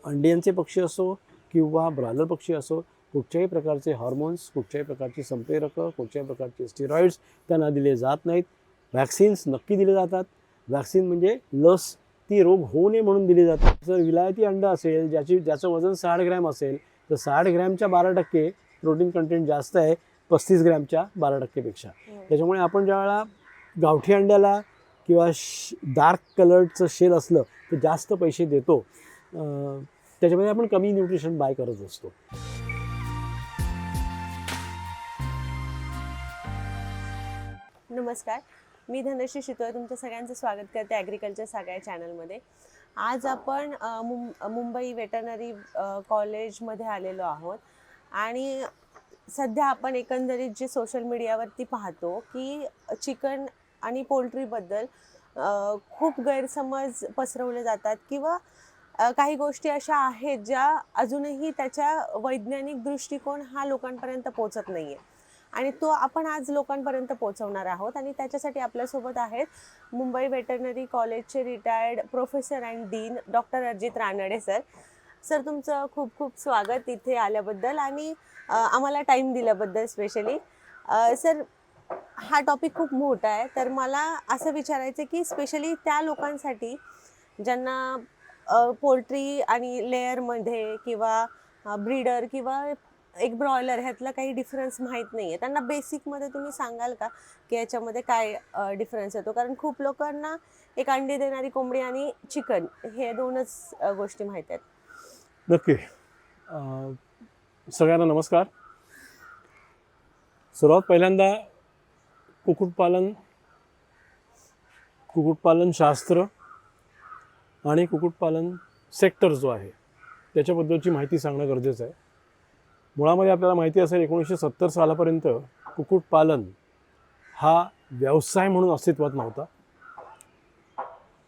अंड्यांचे पक्षी असो किंवा ब्रॉयलर पक्षी असो, कुठच्याही प्रकारचे हॉर्मोन्स, कुठच्याही प्रकारची संप्रेरक, कुठच्याही प्रकारचे स्टेरॉइड्स त्यांना दिले जात नाहीत. वॅक्सिन्स नक्की दिले जातात. वॅक्सिन म्हणजे लस, ती रोग होऊ नये म्हणून दिली जाते. जर विलायती अंडं असेल ज्याचं वजन 60 ग्रॅम असेल तर 60 ग्रॅमच्या 12% प्रोटीन कंटेंट जास्त आहे 35 ग्रॅमच्या 12% पेक्षा. त्याच्यामुळे आपण ज्यावेळेला गावठी अंड्याला किंवा डार्क कलरचं शेल असलं तर जास्त पैसे देतो. त्याच्यामध्ये आपण कमी न्यूट्रिशन बाय करत असतो. नमस्कार, मी धनश्री शितोळे तुमचं सगळ्यांचं स्वागत करते ॲग्रिकल्चर सागा या चॅनलमध्ये. आज आपण मुंबई वेटरनरी कॉलेजमध्ये आलेलो आहोत आणि सध्या आपण एकंदरीत जे सोशल मीडियावरती पाहतो की चिकन आणि पोल्ट्रीबद्दल खूप गैरसमज पसरवले जातात किंवा काही गोष्टी अशा आहेत ज्या अजूनही त्याच्या वैज्ञानिक दृष्टिकोन हा लोकांपर्यंत पोहोचत नाही आहे आणि तो आपण आज लोकांपर्यंत पोहोचवणार आहोत. आणि त्याच्यासाठी आपल्यासोबत आहेत मुंबई वेटरनरी कॉलेजचे retired professor and dean doctor Ajit Ranade sir. Sir, तुमचं खूप खूप स्वागत इथे आल्याबद्दल आणि आम्हाला टाईम दिल्याबद्दल स्पेशली. सर, हा टॉपिक खूप मोठा आहे, तर मला असं विचारायचं की स्पेशली त्या लोकांसाठी ज्यांना पोल्ट्री आणि लेअरमध्ये किंवा ब्रीडर किंवा एक ब्रॉयलर ह्यातला काही डिफरन्स माहीत नाही आहे, त्यांना बेसिकमध्ये तुम्ही सांगाल का की याच्यामध्ये काय डिफरन्स येतो? कारण खूप लोकांना एक अंडी देणारी कोंबडी आणि चिकन हे दोनच गोष्टी माहीत आहेत. नक्की. सगळ्यांना नमस्कार. सर्वात पहिल्यांदा कुक्कुटपालन शास्त्र आणि कुक्कुटपालन सेक्टर जो आहे त्याच्याबद्दलची माहिती सांगणं गरजेचं आहे. मुळामध्ये आपल्याला माहिती असेल 1970 सालापर्यंत कुक्कुटपालन हा व्यवसाय म्हणून अस्तित्वात नव्हता.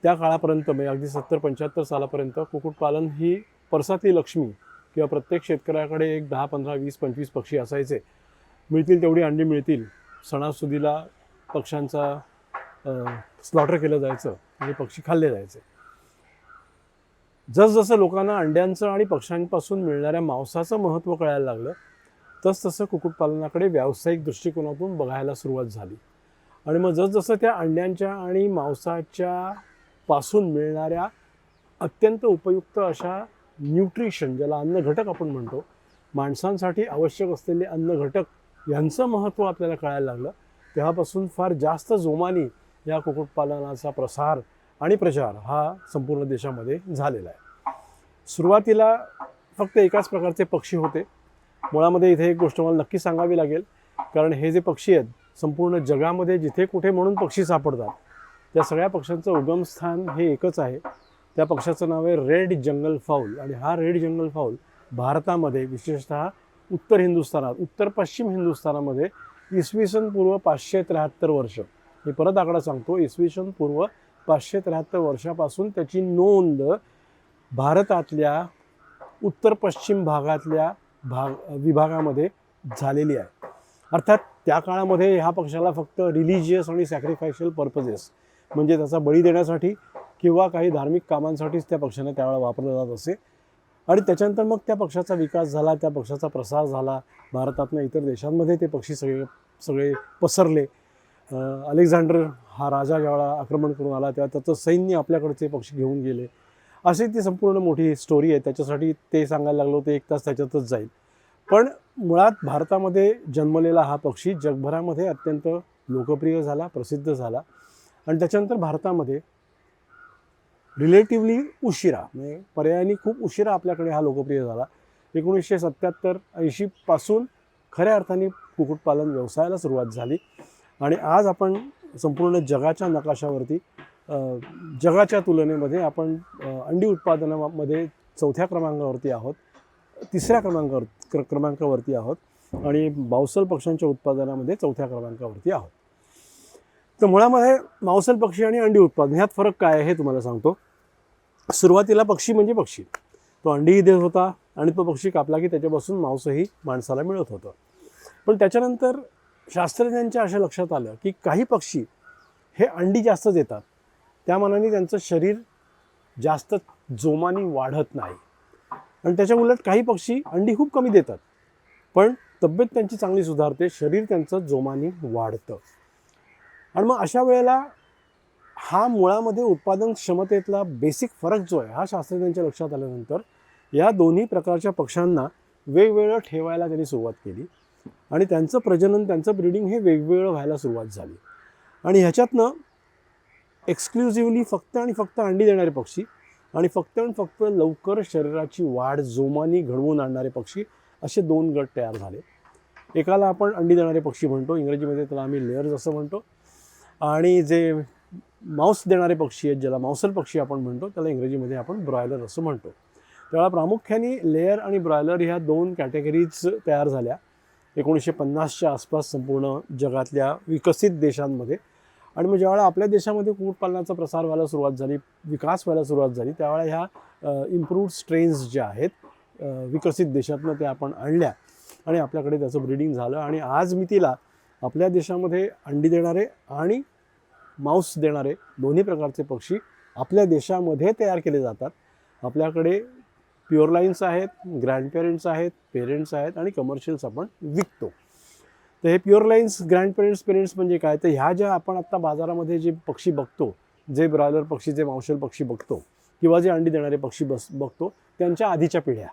त्या काळापर्यंत म्हणजे अगदी 70-75 सालापर्यंत कुक्कुटपालन ही परसातली लक्ष्मी किंवा प्रत्येक शेतकऱ्याकडे एक 10, 15, 20, 25 पक्षी असायचे. मिळतील तेवढी अंडी मिळतील, सणासुदीला पक्ष्यांचा स्लॉटर केलं जायचं आणि पक्षी खाल्ले जायचे. जसजसं लोकांना अंड्यांचं आणि पक्ष्यांपासून मिळणाऱ्या मांसाचं महत्त्व कळायला लागलं तसतसं कुक्कुटपालनाकडे व्यावसायिक दृष्टिकोनातून बघायला सुरुवात झाली. आणि मग जसजसं त्या अंड्यांच्या आणि मांसाच्या पासून मिळणाऱ्या अत्यंत उपयुक्त अशा न्यूट्रिशन, ज्याला अन्नघटक आपण म्हणतो, माणसांसाठी आवश्यक असलेले अन्नघटक यांचं महत्त्व आपल्याला कळायला लागलं, तेव्हापासून फार जास्त जोमाने या कुक्कुटपालनाचा प्रसार आणि प्रचार हा संपूर्ण देशामध्ये झालेला आहे. सुरुवातीला फक्त एकाच प्रकारचे पक्षी होते. मुळामध्ये इथे एक गोष्ट मला नक्की सांगावी लागेल, कारण हे जे पक्षी आहेत संपूर्ण जगामध्ये जिथे कुठे म्हणून पक्षी सापडतात त्या सगळ्या पक्ष्यांचं उगमस्थान हे एकच आहे. त्या पक्षाचं नाव आहे रेड जंगल फाऊल. आणि हा रेड जंगल फाऊल भारतामध्ये, विशेषतः उत्तर पश्चिम हिंदुस्थानामध्ये इसवी सन पूर्व 573 वर्ष, मी परत आकडा सांगतो, इसवी सन पूर्व 573 वर्षापासून त्याची नोंद भारतातल्या उत्तर पश्चिम भागातल्या विभागामध्ये झालेली आहे. अर्थात त्या काळामध्ये ह्या पक्षाला फक्त रिलिजियस आणि सॅक्रिफायशल पर्पजेस म्हणजे त्याचा बळी देण्यासाठी किंवा काही धार्मिक कामांसाठीच त्या पक्षांना त्यावेळेला वापरलं जात असे. आणि त्याच्यानंतर मग त्या पक्षाचा विकास झाला, त्या पक्षाचा प्रसार झाला. भारतातनं इतर देशांमध्ये ते पक्षी सगळे पसरले. अलेक्झांडर हा राजा ज्यावेळेला आक्रमण करून आला तेव्हा त्याचं सैन्य आपल्याकडचे पक्षी घेऊन गेले. अशी ती संपूर्ण मोठी स्टोरी आहे. त्याच्यासाठी ते सांगायला लागलो ते 1 तास त्याच्यातच जाईल. पण मुळात भारतामध्ये जन्मलेला हा पक्षी जगभरामध्ये अत्यंत लोकप्रिय झाला, प्रसिद्ध झाला. आणि त्याच्यानंतर भारतामध्ये रिलेटिव्हली उशिरा, म्हणजे पर्यायाने खूप उशिरा आपल्याकडे हा लोकप्रिय झाला. 1977-80 पासून खऱ्या अर्थाने कुक्कुटपालन व्यवसायाला सुरुवात झाली. आणि आज आपण संपूर्ण जगाच्या नकाशावरती, जगाच्या तुलनेमध्ये आपण अंडी उत्पादनामध्ये 4थ्या क्रमांकावरती आहोत, 3ऱ्या क्रमांकावरती आहोत आणि मांसल पक्ष्यांच्या उत्पादनामध्ये 4थ्या क्रमांकावरती आहोत. तर मुळामध्ये मांसल पक्षी आणि अंडी उत्पादन ह्यात फरक काय आहे हे तुम्हाला सांगतो. सुरुवातीला पक्षी म्हणजे पक्षी, तो अंडीही देत होता आणि तो पक्षी कापला की त्याच्यापासून मांसही माणसाला मिळत होतं. पण त्याच्यानंतर शास्त्रज्ञांच्या अशा लक्षात आलं की काही पक्षी हे अंडी जास्त देतात, त्या मानाने त्यांचं शरीर जास्त जोमाने वाढत नाही. आणि त्याच्या उलट काही पक्षी अंडी खूप कमी देतात, पण तब्येत त्यांची चांगली सुधारते, शरीर त्यांचं जोमाने वाढतं. आणि मग अशा वेळेला हा मुळामध्ये उत्पादन क्षमतेतला बेसिक फरक जो आहे हा शास्त्रज्ञांच्या लक्षात आल्यानंतर या दोन्ही प्रकारच्या पक्ष्यांना वेगवेगळं ठेवायला त्यांनी सुरुवात केली आणि त्यांचं प्रजनन, त्यांचं ब्रीडिंग हे वेगवेगळं व्हायला सुरुवात झाली. आणि ह्याच्यातनं एक्सक्लुझिव्हली फक्त आणि फक्त अंडी देणारे पक्षी आणि फक्त आणि फक्त लवकर शरीराची वाढ जोमाने घडवून आणणारे पक्षी असे 2 गट तयार झाले. एकाला आपण अंडी देणारे पक्षी म्हणतो, इंग्रजीमध्ये त्याला आम्ही लेयर्स असं म्हणतो, आणि जे मांस देणारे पक्षी आहेत ज्याला मांसल पक्षी आपण म्हणतो त्याला इंग्रजीमध्ये आपण ब्रॉयलर असं म्हणतो. त्यावेळा प्रामुख्याने लेयर आणि ब्रॉयलर ह्या 2 कॅटेगरीज तयार झाल्या 1950च्या आसपास संपूर्ण जगातल्या विकसित देशांमध्ये. आणि मग ज्यावेळेला आपल्या देशामध्ये कुक्कुटपालनाचा प्रसार व्हायला सुरुवात झाली, विकास व्हायला सुरुवात झाली, त्यावेळेला ह्या इम्प्रूव्ड स्ट्रेन्स ज्या आहेत विकसित देशातनं त्या आपण आणल्या आणि आपल्याकडे त्याचं ब्रीडिंग झालं. आणि आज मितीला आपल्या देशामध्ये अंडी देणारे आणि मांस देणारे दोन्ही प्रकारचे पक्षी आपल्या देशामध्ये तयार केले जातात. आपल्याकडे प्युअर लाईन्स आहेत, ग्रँडपेरेंट्स आहेत, पेरेंट्स आहेत आणि कमर्शियल्स आपण विकतो. तर हे प्युअर लाईन्स, ग्रँडपेरेंट्स, पेरेंट्स म्हणजे काय, तर ह्या ज्या आपण आत्ता बाजारामध्ये जे पक्षी बघतो, जे ब्रॉयलर पक्षी, जे मांसल पक्षी बघतो किंवा जे अंडी देणारे पक्षी बघतो त्यांच्या आधीच्या पिढ्या.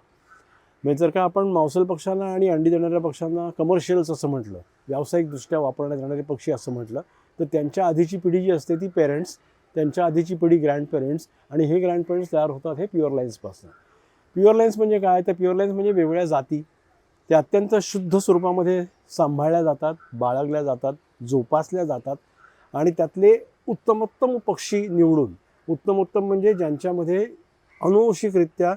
म्हणजे जर का आपण मांसल पक्ष्यांना आणि अंडी देणाऱ्या पक्ष्यांना कमर्शियल्स असं म्हटलं, व्यावसायिकदृष्ट्या वापरण्यात येणारे पक्षी असं म्हटलं, तर त्यांच्या आधीची पिढी जी असते ती पेरेंट्स, त्यांच्या आधीची पिढी ग्रँडपेरेंट्स, आणि हे ग्रँडपेरेंट्स तयार होतात हे प्युअर लाईन्सपासून. प्युअर लाईन्स म्हणजे काय, तर प्युअर लाईन्स म्हणजे वेगवेगळ्या जाती, त्या अत्यंत शुद्ध स्वरूपामध्ये सांभाळल्या जातात, बाळगल्या जातात, जोपासल्या जातात आणि त्यातले उत्तमोत्तम पक्षी निवडून, उत्तमोत्तम म्हणजे ज्यांच्यामध्ये अनुवंशिकरित्या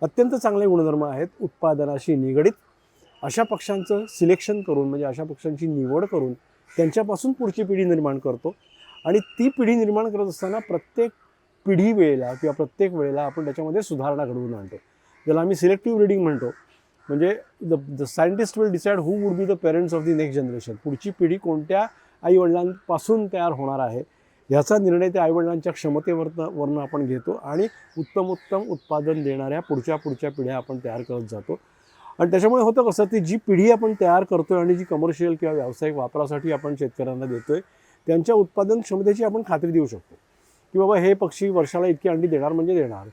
अत्यंत चांगले गुणधर्म आहेत उत्पादनाशी निगडीत, अशा पक्ष्यांचं सिलेक्शन करून, म्हणजे अशा पक्ष्यांची निवड करून त्यांच्यापासून पुढची पिढी निर्माण करतो. आणि ती पिढी निर्माण करत असताना प्रत्येक पिढी वेळेला किंवा प्रत्येक वेळेला आपण त्याच्यामध्ये सुधारणा घडवून आणतो, ज्याला आम्ही सिलेक्टिव्ह ब्रीडिंग म्हणतो. म्हणजे the scientist will decide who would be the parents of the next generation. पुढची पिढी कोणत्या आईवडिलांपासून तयार होणार आहे ह्याचा निर्णय त्या आईवडिलांच्या क्षमतेवरनं आपण घेतो आणि उत्तमोत्तम उत्पादन देणाऱ्या पुढच्या पिढ्या आपण तयार करत जातो. आणि त्याच्यामुळे होतं कसं, ती जी पिढी आपण तयार करतोय आणि जी कमर्शियल किंवा व्यावसायिक वापरासाठी आपण शेतकऱ्यांना देतोय त्यांच्या उत्पादन क्षमतेची आपण खात्री देऊ शकतो की बाबा हे पक्षी वर्षाला इतकी अंडी देणार म्हणजे देणार,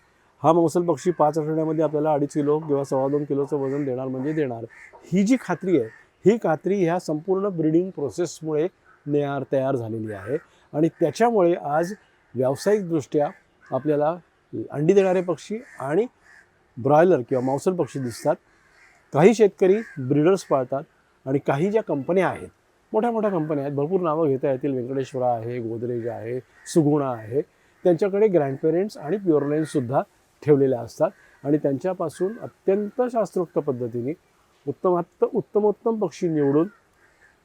हा मांसल पक्षी 5 आठवड्यामध्ये आपल्याला 2.5 किलो किंवा 2.25 किलोचं वजन देणार म्हणजे देणार. ही जी खात्री आहे, ही खात्री ह्या संपूर्ण ब्रीडिंग प्रोसेसमुळे तयार झालेली आहे. आणि त्याच्यामुळे आज व्यावसायिकदृष्ट्या आपल्याला अंडी देणारे पक्षी आणि ब्रॉयलर किंवा मांसल पक्षी दिसतात. काही शेतकरी ब्रीडर्स पाळतात आणि काही ज्या कंपन्या आहेत, मोठ्या मोठ्या कंपन्या आहेत, भरपूर नावं घेता येतील, व्यंकटेश्वरा आहे, गोदरेज आहे, सुगुणा आहे, त्यांच्याकडे ग्रँडपेरेंट्स आणि प्युअर लाईन्ससुद्धा ठेवलेल्या असतात आणि त्यांच्यापासून अत्यंत शास्त्रोक्त पद्धतीने उत्तमोत्तम पक्षी निवडून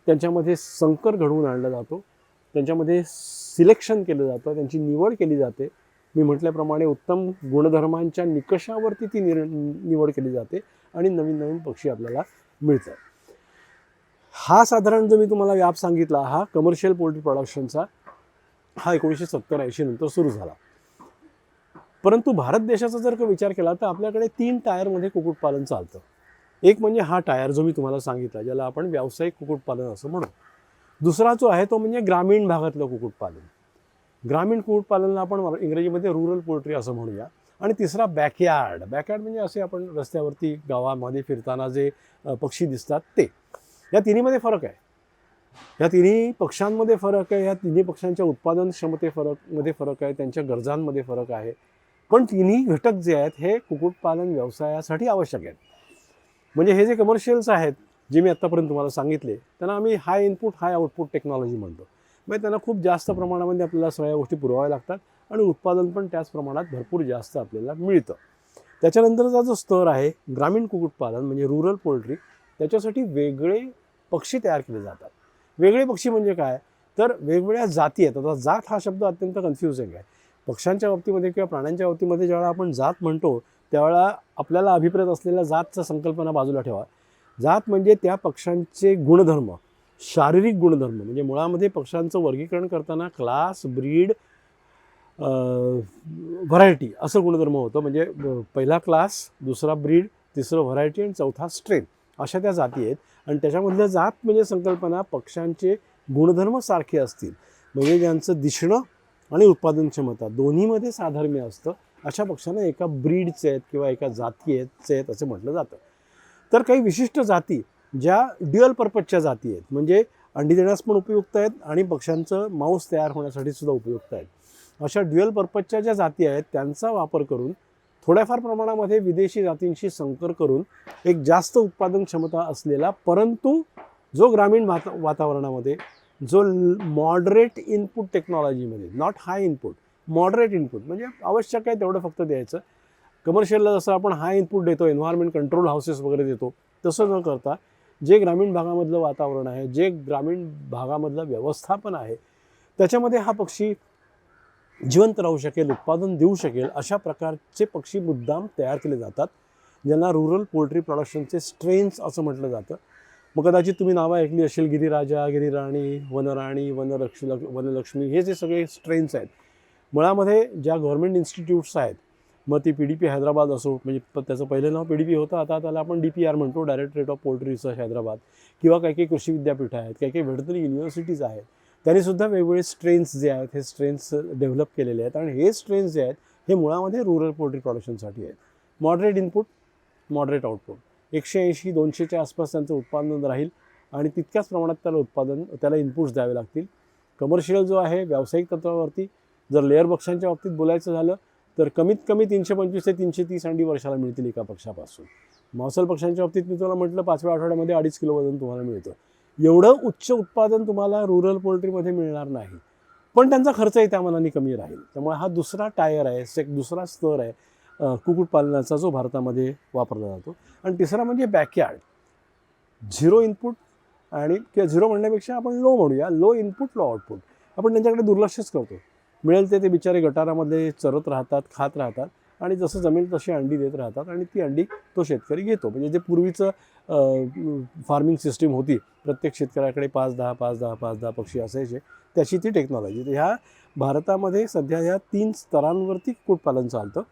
त्यांच्यामध्ये संकर घडवून आणला जातो, त्यांच्यामध्ये सिलेक्शन केलं जातं, त्यांची निवड केली जाते. मी म्हटल्याप्रमाणे उत्तम गुणधर्मांच्या निकषावरती ती निवड केली जाते आणि नवीन नवीन पक्षी आपल्याला मिळतात. हा साधारण जो मी तुम्हाला व्याप सांगितला हा कमर्शियल पोल्ट्री प्रोडक्शनचा हा 1970-80 नंतर सुरू झाला. परंतु भारत देशाचा जर का विचार केला तर आपल्याकडे 3 टायरमध्ये कुक्कुटपालन चालतं. एक म्हणजे हा टायर जो मी तुम्हाला सांगितला, ज्याला आपण व्यावसायिक कुक्कुटपालन असं म्हणू. दुसरा जो आहे तो म्हणजे ग्रामीण भागातलं कुक्कुटपालन. ग्रामीण कुक्कुटपालनला आपण इंग्रजीमध्ये रुरल पोल्ट्री असं म्हणूया. आणि तिसरा बॅकयार्ड. बॅकयार्ड म्हणजे असे आपण रस्त्यावरती गावामध्ये फिरताना जे पक्षी दिसतात ते. या तिन्हीमध्ये फरक आहे, या तिन्ही पक्ष्यांमध्ये फरक आहे, या तिन्ही पक्ष्यांच्या उत्पादन क्षमतेमध्ये फरक आहे, त्यांच्या गरजांमध्ये फरक आहे. पण तिन्ही घटक जे आहेत हे कुक्कुटपालन व्यवसायासाठी आवश्यक आहेत. म्हणजे हे जे कमर्शियल्स आहेत जे मी आत्तापर्यंत तुम्हाला सांगितले त्यांना आम्ही high input high output technology म्हणतो. म्हणजे त्यांना खूप जास्त प्रमाणामध्ये आपल्याला सगळ्या गोष्टी पुरवाव्या लागतात आणि उत्पादन पण त्याच प्रमाणात भरपूर जास्त आपल्याला मिळतं. त्याच्यानंतरचा जो स्तर आहे ग्रामीण कुक्कुटपालन म्हणजे रुरल पोल्ट्री, त्याच्यासाठी वेगळे पक्षी तयार केले जातात. वेगळे पक्षी म्हणजे काय, तर वेगवेगळ्या जाती आहेत. आता जात हा शब्द अत्यंत कन्फ्युजिंग आहे. पक्ष्यांच्या बाबतीमध्ये किंवा प्राण्यांच्या बाबतीमध्ये ज्यावेळेला आपण जात म्हणतो त्यावेळेला आपल्याला अभिप्रेत असलेल्या जातचा संकल्पना बाजूला ठेवा. जात म्हणजे त्या पक्ष्यांचे गुणधर्म, शारीरिक गुणधर्म. म्हणजे मुळामध्ये पक्ष्यांचं वर्गीकरण करताना क्लास, ब्रीड व्हरायटी असं गुणधर्म होतं. म्हणजे पहिला क्लास, दुसरा ब्रीड, तिसरं व्हरायटी आणि चौथा स्ट्रेन अशा त्या जाती आहेत. आणि त्याच्यामधल्या जात म्हणजे संकल्पना पक्ष्यांचे गुणधर्म सारखे असतील, म्हणजे ज्यांचं दिसणं आणि उत्पादन क्षमता दोन्हीमध्ये साधर्म्य असतं, अशा पक्ष्यांना एका ब्रीडचे आहेत किंवा एका जाती आहेत असं म्हटलं जातं. तर काही विशिष्ट जाती ज्या ड्युअल पर्पजच्या जाती आहेत, म्हणजे अंडी देण्यास पण उपयुक्त आहेत आणि पक्ष्यांचं मांस तयार होण्यासाठी सुद्धा उपयुक्त आहेत. अशा ड्युअल पर्पजच्या ज्या जाती आहेत त्यांचा वापर करून थोड्याफार प्रमाणामध्ये विदेशी जातींशी संकर करून एक जास्त उत्पादन क्षमता असलेला, परंतु जो ग्रामीण वातावरणामध्ये जो मॉडरेट इनपुट टेक्नॉलॉजीमध्ये, not high input, moderate input म्हणजे आवश्यक आहे तेवढं फक्त द्यायचं. कमर्शियलला जसं आपण हाय इनपुट देतो, एन्व्हायरमेंट कंट्रोल हाऊसेस वगैरे देतो, तसं न करता जे ग्रामीण भागामधलं वातावरण आहे, जे ग्रामीण भागामधलं व्यवस्थापन आहे, त्याच्यामध्ये हा पक्षी जिवंत राहू शकेल, उत्पादन देऊ शकेल, अशा प्रकारचे पक्षी मुद्दाम तयार केले जातात, ज्यांना रुरल पोल्ट्री प्रोडक्शनचे स्ट्रेन्स असं म्हटलं जातं. मग कदाचित तुम्ही नावं ऐकली असेल, गिरिराजा, गिरिराणी, वनराणी, वनलक्ष्मी, हे जे सगळे स्ट्रेन्स आहेत. मुळामध्ये ज्या गव्हर्नमेंट इन्स्टिट्यूट्स आहेत, मग ती PDP हैदराबाद असो, म्हणजे त्याचं पहिलं नाव PDP होतं, आता त्याला आपण DPR म्हणतो, directorate of poultry research Hyderabad, किंवा काही काही कृषी विद्यापीठ आहेत, काही काही व्हेटरनरी युनिव्हर्सिटीज आहेत, त्यांनीसुद्धा वेगवेगळे स्ट्रेन्स जे आहेत हे स्ट्रेन्स डेव्हलप केलेले आहेत. आणि हे स्ट्रेन्स जे आहेत हे मुळामध्ये रुरल पोल्ट्री प्रोडक्शनसाठी आहेत. मॉडरेट इनपुट, मॉडरेट आउटपुट, 180-200च्या आसपास त्यांचं उत्पादन राहील आणि तितक्याच प्रमाणात त्याला इनपुट्स द्यावे लागतील. कमर्शियल जो आहे व्यावसायिक तत्वावरती, जर लेअर पक्ष्यांच्या बाबतीत बोलायचं झालं तर कमीत कमी 325 ते 330 अंडी वर्षाला मिळतील एका पक्षापासून. मांसल पक्ष्यांच्या बाबतीत मी तुम्हाला म्हटलं 5व्या आठवड्यामध्ये 2.5 किलो वजन तुम्हाला मिळतं. एवढं उच्च उत्पादन तुम्हाला रुरल पोल्ट्रीमध्ये मिळणार नाही, पण त्यांचा खर्चही त्या मानाने कमी राहील. त्यामुळे हा दुसरा टायर आहे, दुसरा स्तर आहे कुक्कुटपालनाचा, जो भारतामध्ये वापरला जातो. आणि तिसरा म्हणजे बॅकयार्ड, झिरो इनपुट, आणि किंवा झिरो म्हणण्यापेक्षा आपण लो म्हणूया, लो इनपुट लो आउटपुट. आपण त्यांच्याकडे दुर्लक्षच करतो. मिळेल ते बिचारे गटारामध्ये चरत राहतात, खात राहतात आणि जसं जमेल तशी अंडी देत राहतात आणि ती अंडी तो शेतकरी घेतो. म्हणजे जे पूर्वीचं फार्मिंग सिस्टीम होती, प्रत्येक शेतकऱ्याकडे 5-10 पक्षी असायचे, त्याची ती टेक्नॉलॉजी. तर ह्या भारतामध्ये सध्या ह्या 3 स्तरांवरती कुक्कुटपालन चालतं.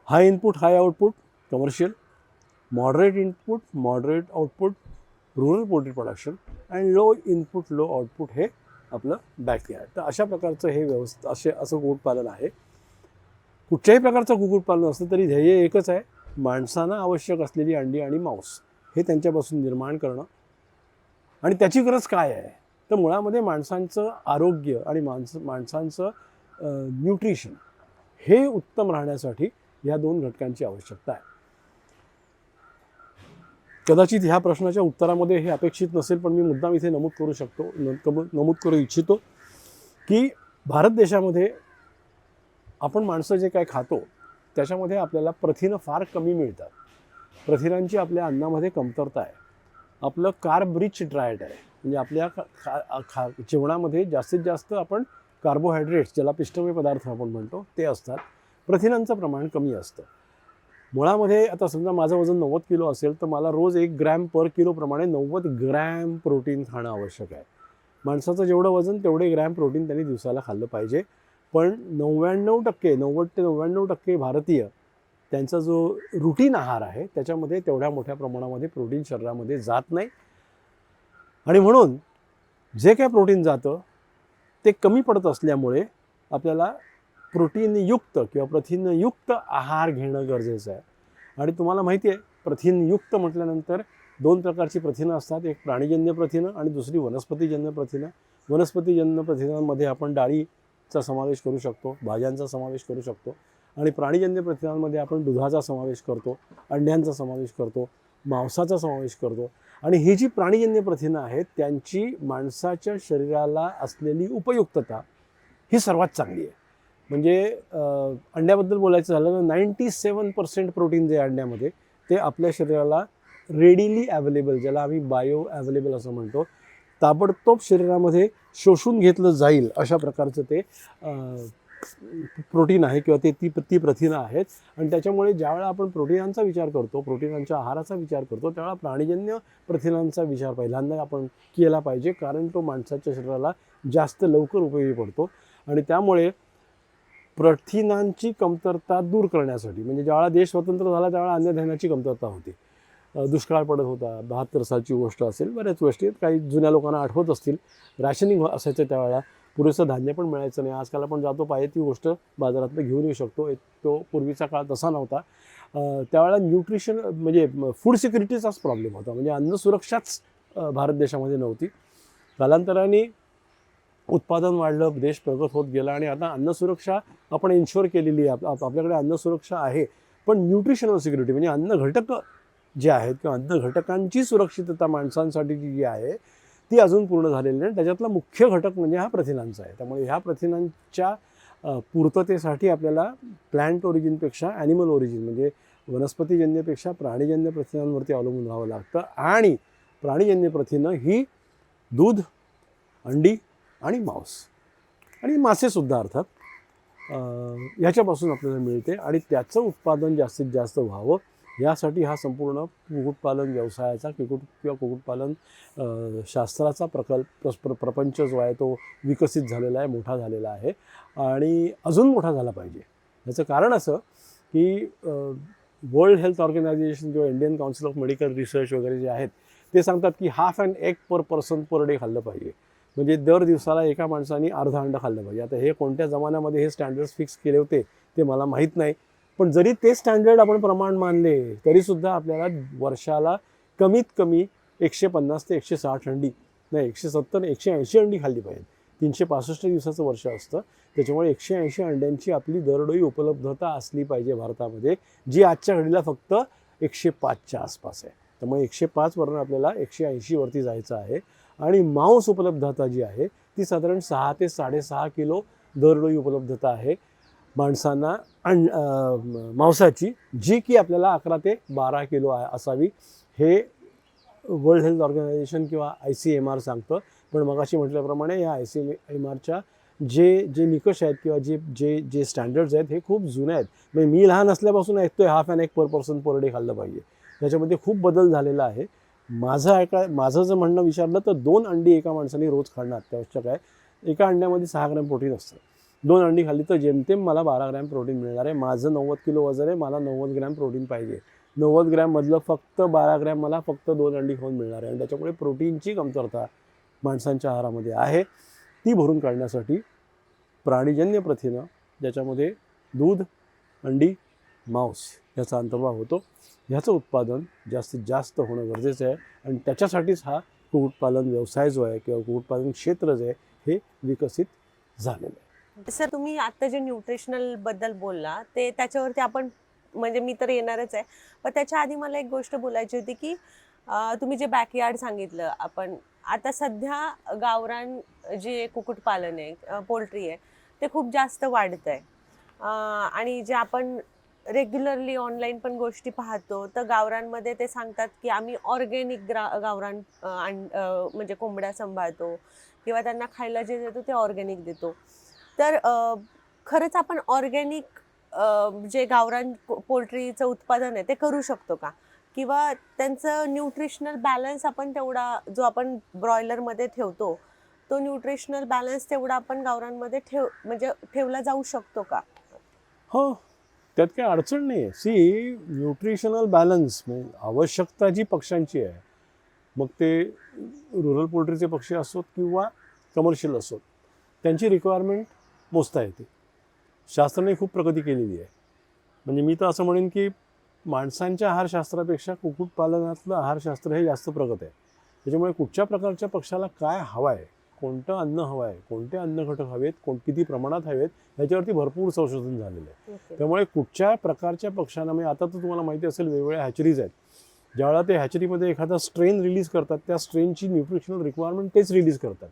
High input high output commercial, moderate input moderate output rural poultry production, आणि लो इनपुट लो आउटपुट हे आपलं बॅकयार्ड. तर अशा प्रकारचं हे असं कुक्कुटपालन आहे. कुठच्याही प्रकारचं कुक्कुटपालन असलं तरी ध्येय एकच आहे, माणसांना आवश्यक असलेली अंडी आणि मांस हे त्यांच्यापासून निर्माण करणं. आणि त्याची गरज काय आहे, तर मुळामध्ये माणसांचं आरोग्य आणि माणसांचं न्यूट्रिशन हे उत्तम राहण्यासाठी ह्या 2 घटकांची आवश्यकता आहे. कदाचित ह्या प्रश्नाच्या उत्तरामध्ये हे अपेक्षित नसेल, पण मी मुद्दाम इथे नमूद करू इच्छितो की भारत देशामध्ये आपण माणसं जे काय खातो त्याच्यामध्ये आपल्याला प्रथिनं फार कमी मिळतात. प्रथिनांची आपल्या अन्नामध्ये कमतरता आहे. आपलं कार्ब रिच डाएट आहे, म्हणजे आपल्या जेवणामध्ये जास्तीत जास्त आपण कार्बोहायड्रेट्स, ज्याला पिष्टमय पदार्थ आपण म्हणतो, ते असतात. प्रथिनांचं प्रमाण कमी असतं. मुळामध्ये आता समजा माझं वजन 90 किलो असेल तर मला रोज 1 ग्रॅम पर किलो प्रमाणे 90 ग्रॅम प्रोटीन खाणं आवश्यक आहे. माणसाचं जेवढं वजन तेवढे ग्रॅम प्रोटीन त्यांनी दिवसाला खाल्लं पाहिजे. पण 90 ते 99% भारतीय त्यांचा जो रुटीन आहार आहे त्याच्यामध्ये तेवढ्या मोठ्या प्रमाणामध्ये प्रोटीन शरीरामध्ये जात नाही. आणि म्हणून जे काय प्रोटीन जातं ते कमी पडत असल्यामुळे आपल्याला प्रोटीनयुक्त किंवा प्रथिनयुक्त आहार घेणं गरजेचं आहे. आणि तुम्हाला माहिती आहे, प्रथिनयुक्त म्हटल्यानंतर 2 प्रकारची प्रथिनं असतात, एक प्राणीजन्य प्रथिनं आणि दुसरी वनस्पतीजन्य प्रथिनं. वनस्पतीजन्य प्रथिनांमध्ये आपण डाळीचा समावेश करू शकतो, भाज्यांचा समावेश करू शकतो, आणि प्राणीजन्य प्रथिनांमध्ये आपण दुधाचा समावेश करतो, अंड्यांचा समावेश करतो, मांसाचा समावेश करतो. आणि ही जी प्राणीजन्य प्रथिनं आहेत त्यांची माणसाच्या शरीराला असलेली उपयुक्तता ही सर्वात चांगली आहे. म्हणजे अंड्याबद्दल बोलायचं झालं तर 97% प्रोटीन जे अंड्यामध्ये ते आपल्या शरीराला रेडिली अवेलेबल, ज्याला आम्ही बायो अवेलेबल असं म्हणतो, ताबडतोब शरीरामध्ये शोषून घेतलं जाईल अशा प्रकारचं ते प्रोटीन आहे किंवा ती प्रथिनं आहेत. आणि त्याच्यामुळे ज्यावेळेला आपण प्रोटीनांचा विचार करतो, प्रोटीनांच्या आहाराचा विचार करतो, त्यावेळेला प्राणीजन्य प्रथिनांचा विचार पहिल्यांदा आपण केला पाहिजे, कारण तो माणसाच्या शरीराला जास्त लवकर उपयोगी पडतो. आणि त्यामुळे प्रथिनांची कमतरता दूर करण्यासाठी, म्हणजे ज्यावेळेला देश स्वतंत्र झाला त्यावेळेला अन्नधान्याची कमतरता होती, दुष्काळ पडत होता, 72 सालची गोष्ट असेल, बऱ्याच गोष्टी आहेत, काही जुन्या लोकांना आठवत असतील, रॅशनिंग असायचं त्यावेळेला, पुरेसं धान्य पण मिळायचं नाही. आजकाल आपण जातो पाहिजे ती गोष्ट बाजारातनं घेऊन येऊ शकतो, तो पूर्वीचा काळ तसा नव्हता. त्यावेळेला न्यूट्रिशन म्हणजे फूड सिक्युरिटीचाच प्रॉब्लेम होता, म्हणजे अन्न सुरक्षाच भारत देशामध्ये नव्हती. कालांतराने उत्पादन वाढलं, देश प्रगत होत गेला आणि आता अन्नसुरक्षा आपण इन्शुअर केलेली आहे. आपल्याकडे अन्नसुरक्षा आहे, पण न्यूट्रिशनल सिक्युरिटी म्हणजे अन्न घटक जे आहेत किंवा अन्न घटकांची सुरक्षितता माणसांसाठी जी आहे ती अजून पूर्ण झालेली नाही. त्याच्यातला मुख्य घटक म्हणजे हा प्रथिनांचा आहे. त्यामुळे ह्या प्रथिनांच्या पूर्ततेसाठी आपल्याला प्लॅन्ट ओरिजिनपेक्षा ॲनिमल ओरिजिन म्हणजे वनस्पतीजन्यपेक्षा प्राणीजन्य प्रथिनांवरती अवलंबून राहावं लागतं. आणि प्राणीजन्य प्रथिनं ही दूध, अंडी आणि मांस आणि मासेसुद्धा अर्थात ह्याच्यापासून आपल्याला मिळते. आणि त्याचं उत्पादन जास्तीत जास्त व्हावं यासाठी हा संपूर्ण कुक्कुटपालन व्यवसायाचा किंवा कुक्कुटपालन शास्त्राचा प्रपंच जो आहे तो विकसित झालेला आहे, मोठा झालेला आहे आणि अजून मोठा झाला पाहिजे. याचं कारण असं की वर्ल्ड हेल्थ ऑर्गनायझेशन किंवा Indian council of medical research वगैरे जे आहेत ते सांगतात की ½ an egg per person per day खाल्लं पाहिजे, म्हणजे दर दिवसाला एका माणसाने अर्धा अंडं खाल्लं पाहिजे. आता हे कोणत्या जमान्यामध्ये हे स्टँडर्ड्स फिक्स केले होते ते मला माहीत नाही, पण जरी ते स्टँडर्ड आपण प्रमाण मानले तरीसुद्धा आपल्याला वर्षाला कमीत कमी 150 ते 160 अंडी, नाही 170 180 अंडी खाल्ली पाहिजे. 365 दिवसाचं वर्ष असतं, त्याच्यामुळे 180 अंड्यांची आपली दरडोई उपलब्धता असली पाहिजे भारतामध्ये, जी आजच्या घडीला फक्त 105च्या आसपास आहे. त्यामुळे 105 वरून आपल्याला 180 वरती जायचं आहे. आणि मांस उपलब्धता जी आहे ती साधारण 6 ते 6.5 किलो दरडोई उपलब्धता आहे माणसांना मांसाची, जी की आपल्याला 11 ते 12 किलो असावी हे वर्ल्ड हेल्थ ऑर्गनायझेशन किंवा ICMR सांगतं. पण मगाशी म्हटल्याप्रमाणे या ICMRच्या जे निकष आहेत किंवा जे स्टँडर्ड्स आहेत हे खूप जुने आहेत. म्हणजे मी लहान असल्यापासून ऐकतोय ½ an egg per person per day खाल्लं पाहिजे. त्याच्यामध्ये खूप बदल झालेला आहे. माझं जर म्हणणं विचारलं तर 2 अंडी एका माणसाने रोज खाणं अत्यावश्यक आहे. एका अंड्यामध्ये 6 ग्रॅम प्रोटीन असतं. 2 अंडी खाल्ली तर जेमतेम मला 12 ग्रॅम प्रोटीन मिळणार आहे. माझं 90 किलो वजन आहे, मला 90 ग्रॅम प्रोटीन पाहिजे. 90 ग्रॅममधलं फक्त 12 ग्रॅम मला फक्त 2 अंडी खाऊन मिळणार आहे. आणि त्याच्यामुळे प्रोटीनची कमतरता माणसांच्या आहारामध्ये आहे. ती भरून काढण्यासाठी प्राणीजन्य प्रथिनं ज्याच्यामध्ये दूध, अंडी, मांस याचा अंतर्भाव होतो, ह्याचं उत्पादन जास्तीत जास्त होणं गरजेचं आहे. आणि त्याच्यासाठीच हा कुक्कुटपालन व्यवसाय जो आहे किंवा कुक्कुटपालन क्षेत्र जे आहे हे विकसित झालेलं आहे. सर, तुम्ही आता जे न्यूट्रिशनल बद्दल बोलला ते त्याच्यावरती आपण म्हणजे मी तर येणारच आहे, पण त्याच्या आधी मला एक गोष्ट बोलायची होती की तुम्ही जे बॅकयार्ड सांगितलं, आपण आता सध्या गावरान जे कुक्कुटपालन आहे, पोल्ट्री आहे, ते खूप जास्त वाढत आहे. आणि जे आपण रेग्युलरली ऑनलाईन पण गोष्टी पाहतो तर गावरांमध्ये ते सांगतात की आम्ही ऑर्गॅनिक गावरान म्हणजे कोंबड्या सांभाळतो किंवा त्यांना खायला जे देतो ते ऑर्गॅनिक देतो. तर खरंच आपण ऑर्गॅनिक जे गावरान पोल्ट्रीचं उत्पादन आहे ते करू शकतो का? किंवा त्यांचं न्यूट्रिशनल बॅलन्स आपण तेवढा जो आपण ब्रॉयलरमध्ये ठेवतो तो न्यूट्रिशनल बॅलन्स तेवढा आपण गावरांमध्ये ठेवला जाऊ शकतो का? हो, त्यात काही अडचण नाही आहे. सी, न्यूट्रिशनल बॅलन्स म्हणजे आवश्यकता जी पक्ष्यांची आहे, मग ते रुरल पोल्ट्रीचे पक्षी असोत किंवा कमर्शियल असोत, त्यांची रिक्वायरमेंट मोजता येते. शास्त्राने खूप प्रगती केलेली आहे. म्हणजे मी तर असं म्हणेन की माणसांच्या आहारशास्त्रापेक्षा कुक्कुटपालनातलं आहारशास्त्र हे जास्त प्रगत आहे. त्याच्यामुळे कुठच्या प्रकारच्या पक्षाला काय हवं आहे, कोणतं अन्न हवं आहे, कोणते अन्न घटक हवेत, किती प्रमाणात हवेत, ह्याच्यावरती भरपूर संशोधन झालेलं आहे. त्यामुळे कुठच्या प्रकारच्या पक्ष्यांना, म्हणजे आता तर तुम्हाला माहिती असेल वेगवेगळ्या हॅचरीज आहेत, ज्यावेळेला ते हॅचरीमध्ये एखादा स्ट्रेन रिलीज करतात त्या स्ट्रेनची न्यूट्रिशनल रिक्वायरमेंट तेच रिलीज करतात.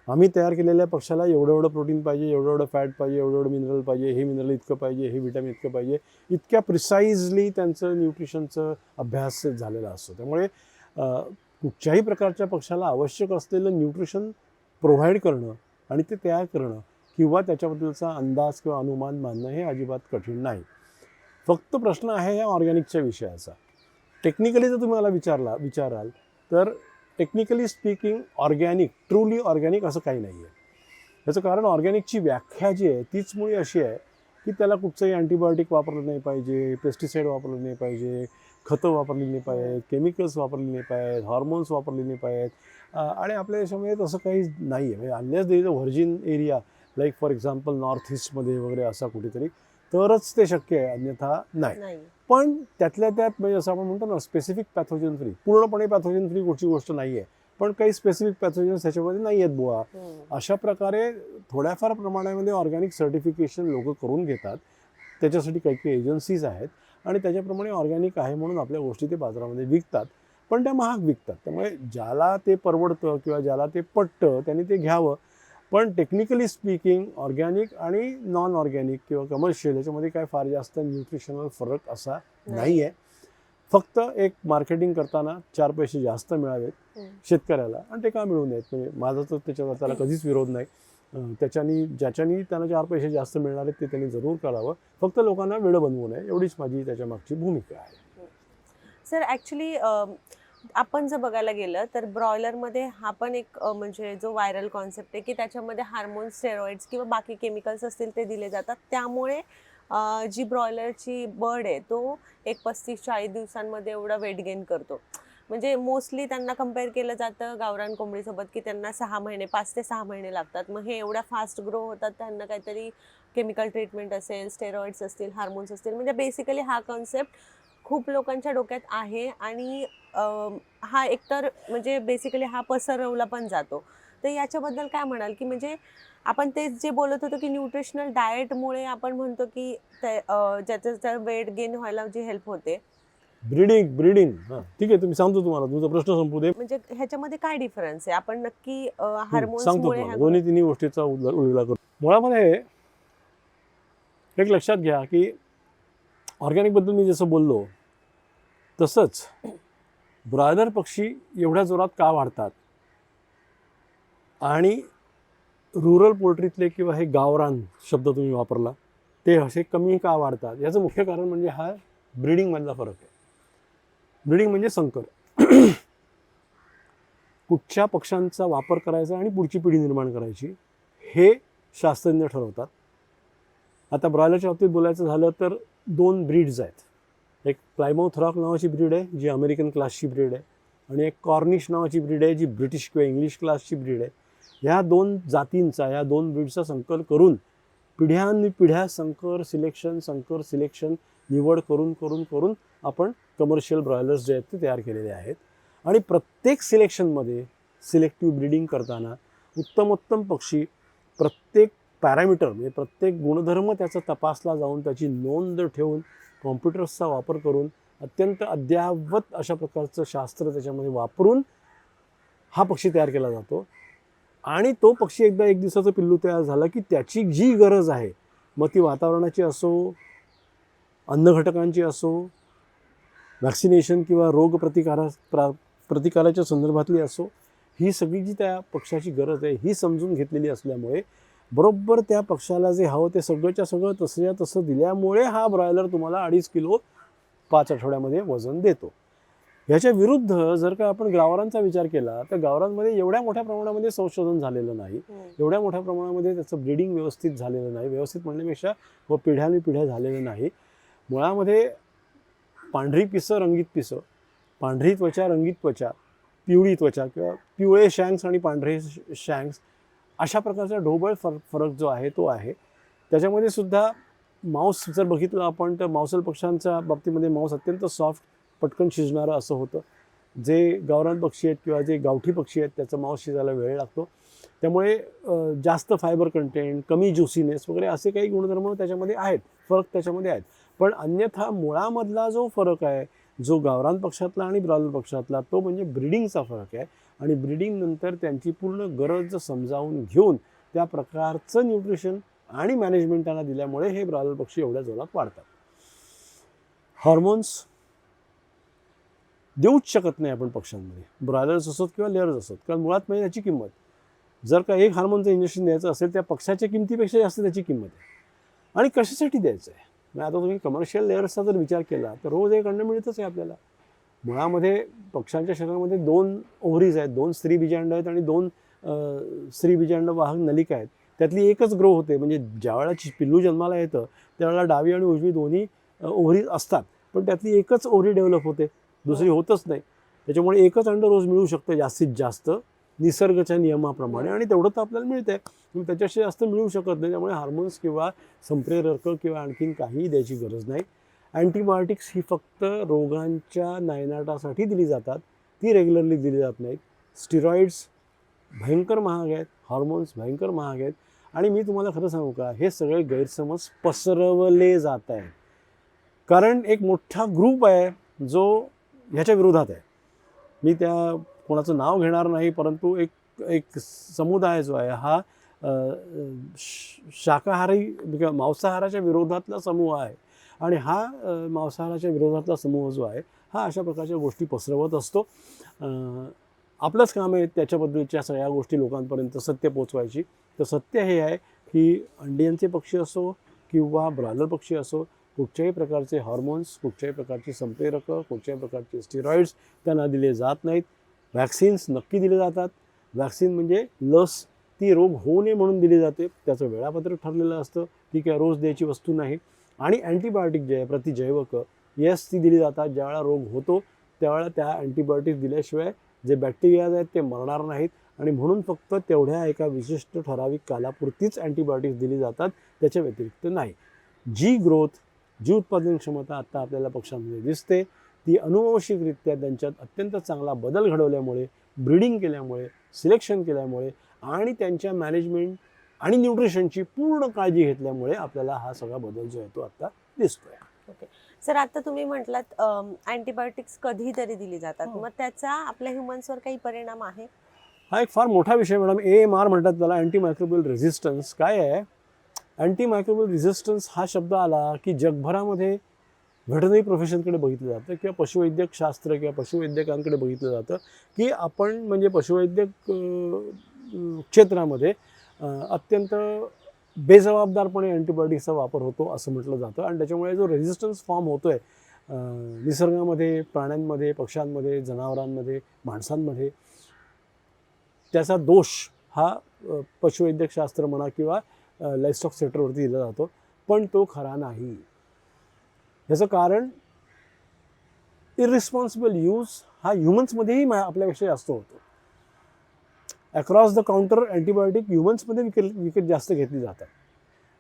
आम्ही तयार केलेल्या पक्षाला एवढं प्रोटीन पाहिजे, एवढं फॅट पाहिजे, एवढं मिनरल पाहिजे, हे मिनरल इतकं पाहिजे, हे विटॅमिन इतकं पाहिजे, इतक्या प्रिसाइजली त्यांचं न्यूट्रिशनचं अभ्यास झालेला असतो. त्यामुळे कुठच्याही प्रकारच्या पक्षाला आवश्यक असलेलं न्यूट्रिशन प्रोव्हाइड करणं आणि ते तयार करणं किंवा त्याच्याबद्दलचा अंदाज किंवा अनुमान मानणं हे अजिबात कठीण नाही. फक्त प्रश्न आहे या ऑर्गॅनिकच्या विषयाचा. टेक्निकली जर तुम्ही मला विचाराल तर technically speaking organic, truly organic असं काही नाही आहे. याचं कारण ऑर्गॅनिकची व्याख्या जी आहे तीच मुळी अशी आहे की त्याला कुठचंही अँटीबायोटिक वापरलं नाही पाहिजे, पेस्टिसाईड वापरलं नाही पाहिजे, खतं वापरली नाही पाहिजेत, केमिकल्स वापरली नाही पाहिजेत, हॉर्मोन्स वापरले नाही पाहिजेत. आणि आपल्या देशामध्ये तसं काही नाही आहे. म्हणजे unless there is a virgin area like for example north ईस्टमध्ये वगैरे असा कुठेतरी तरच ते शक्य आहे, अन्यथा नाही. नाही. पण त्यातल्या त्यात म्हणजे असं आपण म्हणतो ना स्पेसिफिक पॅथोजन फ्री, पूर्णपणे पॅथोजन फ्री कुठची गोष्ट नाही आहे, पण काही स्पेसिफिक पॅथोजन्स ह्याच्यामध्ये नाही आहेत बुवा. अशा प्रकारे थोड्याफार प्रमाणामध्ये ऑर्गॅनिक सर्टिफिकेशन लोक करून घेतात. त्याच्यासाठी काही काही एजन्सीज आहेत आणि त्याच्याप्रमाणे ऑर्गॅनिक आहे म्हणून आपल्या गोष्टी ते बाजारामध्ये विकतात, पण त्या महाग विकतात. त्यामुळे ज्याला ते परवडतं किंवा ज्याला ते पटतं त्यांनी ते घ्यावं. पण टेक्निकली स्पीकिंग ऑर्गॅनिक आणि नॉन ऑर्गॅनिक किंवा कमर्शियल याच्यामध्ये काय फार जास्त न्यूट्रिशनल फरक असा नाही आहे. फक्त एक मार्केटिंग करताना 4 पैसे जास्त मिळावेत शेतकऱ्याला, आणि ते का मिळू नयेत. म्हणजे माझा तर त्याच्यावर त्याला कधीच विरोध नाही. ज्याच्यानी त्यांना 4 पैसे जास्त मिळणार आहेत ते त्यांनी जरूर करावं. फक्त लोकांना वेळ बनवू नये एवढीच माझी त्याच्या मागची भूमिका आहे. सर ॲक्च्युली आपण जर बघायला गेलं तर ब्रॉयलरमध्ये हा पण एक म्हणजे जो व्हायरल कॉन्सेप्ट आहे की त्याच्यामध्ये हार्मोन, स्टेरॉइड्स किंवा बाकी केमिकल्स असतील ते दिले जातात. त्यामुळे जी ब्रॉयलरची बर्ड आहे तो एक 35-40 दिवसांमध्ये एवढा वेट गेन करतो. म्हणजे मोस्टली त्यांना कम्पेअर केलं जातं गावरान कोंबडीसोबत की त्यांना 6 महिने 5 ते 6 महिने लागतात. मग हे एवढ्या फास्ट ग्रो होतात, त्यांना काहीतरी केमिकल ट्रीटमेंट असेल, स्टेरॉइड्स असतील, हार्मोन्स असतील. म्हणजे बेसिकली हा कॉन्सेप्ट खूप लोकांच्या डोक्यात आहे आणि हा एकतर म्हणजे बेसिकली हा पसरवला पण जातो. तर याच्याबद्दल काय म्हणाल की म्हणजे आपण तेच जे बोलत होतो की न्यूट्रिशनल डाएटमुळे आपण म्हणतो की ज्याचं वेट गेन व्हायला जी हेल्प होते. ब्रीडिंग हां ठीक आहे, तुम्ही सांगतो तुम्हाला तुमचा प्रश्न संपू दे. म्हणजे ह्याच्यामध्ये काय डिफरन्स आहे? आपण नक्की सांगतो हार्मोन्समुळे तुम्हाला दोन्ही तिन्ही गोष्टीचा उल्लेख करतो. मुळामध्ये एक लक्षात घ्या की ऑर्गॅनिकबद्दल मी जसं बोललो तसंच ब्रॉयलर पक्षी एवढ्या जोरात का वाढतात आणि रुरल पोल्ट्रीतले किंवा हे गावरान शब्द तुम्ही वापरला ते असे कमी का वाढतात, याचं मुख्य कारण म्हणजे हा ब्रीडिंगमधला फरक आहे. ब्रीडिंग म्हणजे संकर. कुठच्या पक्ष्यांचा वापर करायचा आणि पुढची पिढी निर्माण करायची हे शास्त्रज्ञ ठरवतात. आता ब्रॉयलरच्या बाबतीत बोलायचं झालं तर 2 ब्रीड्स आहेत. एक प्लायमाउथ रॉक नावाची ब्रीड आहे जी अमेरिकन क्लासची ब्रीड आहे, आणि एक कॉर्निश नावाची ब्रीड आहे जी ब्रिटिश किंवा इंग्लिश क्लासची ब्रीड आहे. ह्या 2 जातींचा, ह्या 2 ब्रीडचा संकर करून पिढ्यानपिढ्या संकर सिलेक्शन निवड करून आपण कमर्शियल ब्रॉयलर्स जे आहेत ते तयार केलेले आहेत. आणि प्रत्येक सिलेक्शनमध्ये सिलेक्टिव्ह ब्रीडिंग करताना उत्तमोत्तम पक्षी प्रत्येक पॅरामीटर म्हणजे प्रत्येक गुणधर्म त्याचा तपासला जाऊन त्याची नोंद ठेवून कॉम्प्युटर्सचा वापर करून अत्यंत अद्ययावत अशा प्रकारचं शास्त्र त्याच्यामध्ये वापरून हा पक्षी तयार केला जातो. आणि तो पक्षी एकदा एक दिवसाचं पिल्लू तयार झालं की त्याची जी गरज आहे, मग ती वातावरणाची असो, अन्नघटकांची असो, वॅक्सिनेशन किंवा रोग प्रतिकाराच्या संदर्भातली असो, ही सगळी जी त्या पक्षाची गरज आहे ही समजून घेतलेली असल्यामुळे बरोबर त्या पक्षाला जे हवं ते सगळंच्या सगळं तसंच्या तसं दिल्यामुळे हा ब्रॉयलर तुम्हाला 2.5 किलो 5 आठवड्यामध्ये वजन देतो. ह्याच्या विरुद्ध जर का आपण गावरांचा विचार केला तर गावरांमध्ये एवढ्या मोठ्या प्रमाणामध्ये संशोधन झालेलं नाही, एवढ्या मोठ्या प्रमाणामध्ये त्याचं ब्रीडिंग व्यवस्थित झालेलं नाही, व्यवस्थित म्हणण्यापेक्षा व पिढ्यानपिढ्या झालेलं नाही. मुळामध्ये पांढरी पिसं रंगीत पिसं, पांढरी त्वचा रंगीत त्वचा, पिवळी त्वचा किंवा पिवळे शँक्स आणि पांढरे शँक्स अशा प्रकारचा ढोबळ फरक जो आहे तो आहे. त्याच्यामध्ये सुद्धा मांस जर बघितलं आपण तर मांसल पक्ष्यांच्या बाबतीमध्ये मांस अत्यंत सॉफ्ट, पटकन शिजणारं असं होतं. जे गावरान पक्षी आहेत किंवा जे गावठी पक्षी आहेत त्याचं मांस शिजायला वेळ लागतो. त्यामुळे जास्त फायबर कंटेंट, कमी ज्युसीनेस वगैरे असे काही गुणधर्म त्याच्यामध्ये आहेत, फरक त्याच्यामध्ये आहेत. पण अन्यथा मुळामधला जो फरक आहे जो गावरान पक्षातला आणि ब्रॉयलर पक्षातला तो म्हणजे ब्रीडिंगचा फरक आहे. आणि ब्रीडिंगनंतर त्यांची पूर्ण गरज समजावून घेऊन त्या प्रकारचं न्यूट्रिशन आणि मॅनेजमेंट त्यांना दिल्यामुळे हे ब्रॉयलर पक्षी एवढ्या जोरात वाढतात. हॉर्मोन्स देऊच शकत नाही आपण पक्ष्यांमध्ये, ब्रॉयलर्स असोत किंवा लेअर्स असोत, कारण मुळात म्हणजे त्याची किंमत, जर का एक हार्मोनचं इंजेक्शन द्यायचं असेल त्या पक्षाच्या किमतीपेक्षा जास्त त्याची किंमत आहे. आणि कशासाठी द्यायचं आहे? म्हणजे आता तुम्ही कमर्शियल लेअर्सचा जर विचार केला तर रोज एक अंड मिळतच आहे आपल्याला. मुळामध्ये पक्ष्यांच्या शरीरामध्ये 2 ओव्हरीज आहेत, 2 स्त्री बीजांड आहेत आणि 2 स्त्री बीजांड वाहक नलिका आहेत. त्यातली एकच ग्रो होते. म्हणजे ज्यावेळेला पिल्लू जन्माला येतं त्यावेळेला डावी आणि उजवी दोन्ही ओव्हरी असतात, पण त्यातली एकच ओव्हरी डेव्हलप होते, दुसरी होतच नाही. त्याच्यामुळे एकच अंड रोज मिळू शकतं जास्तीत जास्त निसर्गाच्या नियमाप्रमाणे, आणि तेवढं तर आपल्याला मिळतंय. त्याच्याशी जास्त मिळू शकत नाही. त्यामुळे हार्मोन्स किंवा संप्रेरक किंवा आणखीन काहीही द्यायची गरज नाही. अँटीबायोटिक्स ही फक्त रोगांच्या नायनाटासाठी दिली जातात, ती रेग्युलरली दिली जात नाहीत. स्टिरॉइड्स भयंकर महाग आहेत, हार्मोन्स भयंकर महाग आहेत, आणि मी तुम्हाला खरं सांगू का, हे सगळे गैरसमज पसरवले जात आहेत. कारण एक मोठा ग्रुप आहे जो ह्याच्या विरोधात आहे. मी त्या कोणाचं नाव घेणार नाही, परंतु एक समुदाय जो आहे हा शाकाहारी किंवा मांसाहाराच्या विरोधातला समूह आहे, आणि हा मांसाहाराच्या विरोधातला समूह जो आहे हा अशा प्रकारच्या गोष्टी पसरवत असतो. आपलंच काम आहे त्याच्याबद्दलच्या सगळ्या गोष्टी लोकांपर्यंत सत्य पोचवायची. तर सत्य हे आहे की अंड्यांचे पक्षी असो किंवा ब्रॉयलर पक्षी असो, कुठच्याही प्रकारचे हॉर्मोन्स, कुठच्याही प्रकारची संप्रेरकं, कुठच्याही प्रकारचे स्टिरॉइड्स त्यांना दिले जात नाहीत. व्हॅक्सिन्स नक्की दिले जातात. व्हॅक्सिन म्हणजे लस, ती रोग होऊ नये म्हणून दिली जाते. त्याचं वेळापत्रक ठरलेलं असतं, ती काय रोज द्यायची वस्तू नाही. आणि अँटीबायोटिक जे आहे, प्रतिजैवकं, येस ती दिली जातात. ज्यावेळेला रोग होतो त्यावेळेला त्या अँटीबायोटिक दिल्याशिवाय जे बॅक्टेरियाज आहेत ते मरणार नाहीत, आणि म्हणून फक्त तेवढ्या एका विशिष्ट ठराविक कालापुरतीच अँटीबायोटिक्स दिली जातात, त्याच्या व्यतिरिक्त नाही. जी ग्रोथ, जी उत्पादन क्षमता आत्ता आपल्याला पक्ष्यांमध्ये दिसते ती अनुवांशिकरित्या त्यांच्यात अत्यंत चांगला बदल घडवल्यामुळे, ब्रीडिंग केल्यामुळे, सिलेक्शन केल्यामुळे आणि त्यांच्या मॅनेजमेंट आणि न्यूट्रिशनची पूर्ण काळजी घेतल्यामुळे आपल्याला हा सगळा बदल जो आहे तो आत्ता दिसतोय. ओके सर, आता तुम्ही म्हटलात अँटीबायोटिक्स कधीतरी दिली जातात, मग त्याचा आपल्या ह्युमन्सवर काही परिणाम आहे? हा एक फार मोठा विषय मॅडम. AMR म्हणतात त्याला, अँटीमायक्रोबियल रेझिस्टन्स. काय आहे अँटीमायक्रोबियल रेझिस्टन्स? हा शब्द आला की जगभरामध्ये व्हेटरनरी प्रोफेशनकडे बघितलं जातं किंवा पशुवैद्यक शास्त्र किंवा पशुवैद्यकांकडे बघितलं जातं की आपण म्हणजे पशुवैद्यक क्षेत्रामध्ये अत्यंत बेजबाबदारपणे अँटीबायोटिक्सचा वापर होतो असं म्हटलं जातं. आणि त्याच्यामुळे जो रेझिस्टन्स फॉर्म होतो आहे निसर्गामध्ये, प्राण्यांमध्ये, पक्ष्यांमध्ये, जनावरांमध्ये, माणसांमध्ये, त्याचा दोष हा पशुवैद्यकशास्त्र म्हणा किंवा लाईफस्टॉक सेक्टरवरती दिला जातो, पण तो खरा नाही. याचं कारण इररिस्पॉन्सिबल यूज हा ह्युमन्समध्येही आपल्यापेक्षा जास्त होतो. अक्रॉस द काउंटर अँटीबायोटिक ह्युमन्समध्ये विकत जास्त घेतली जातात.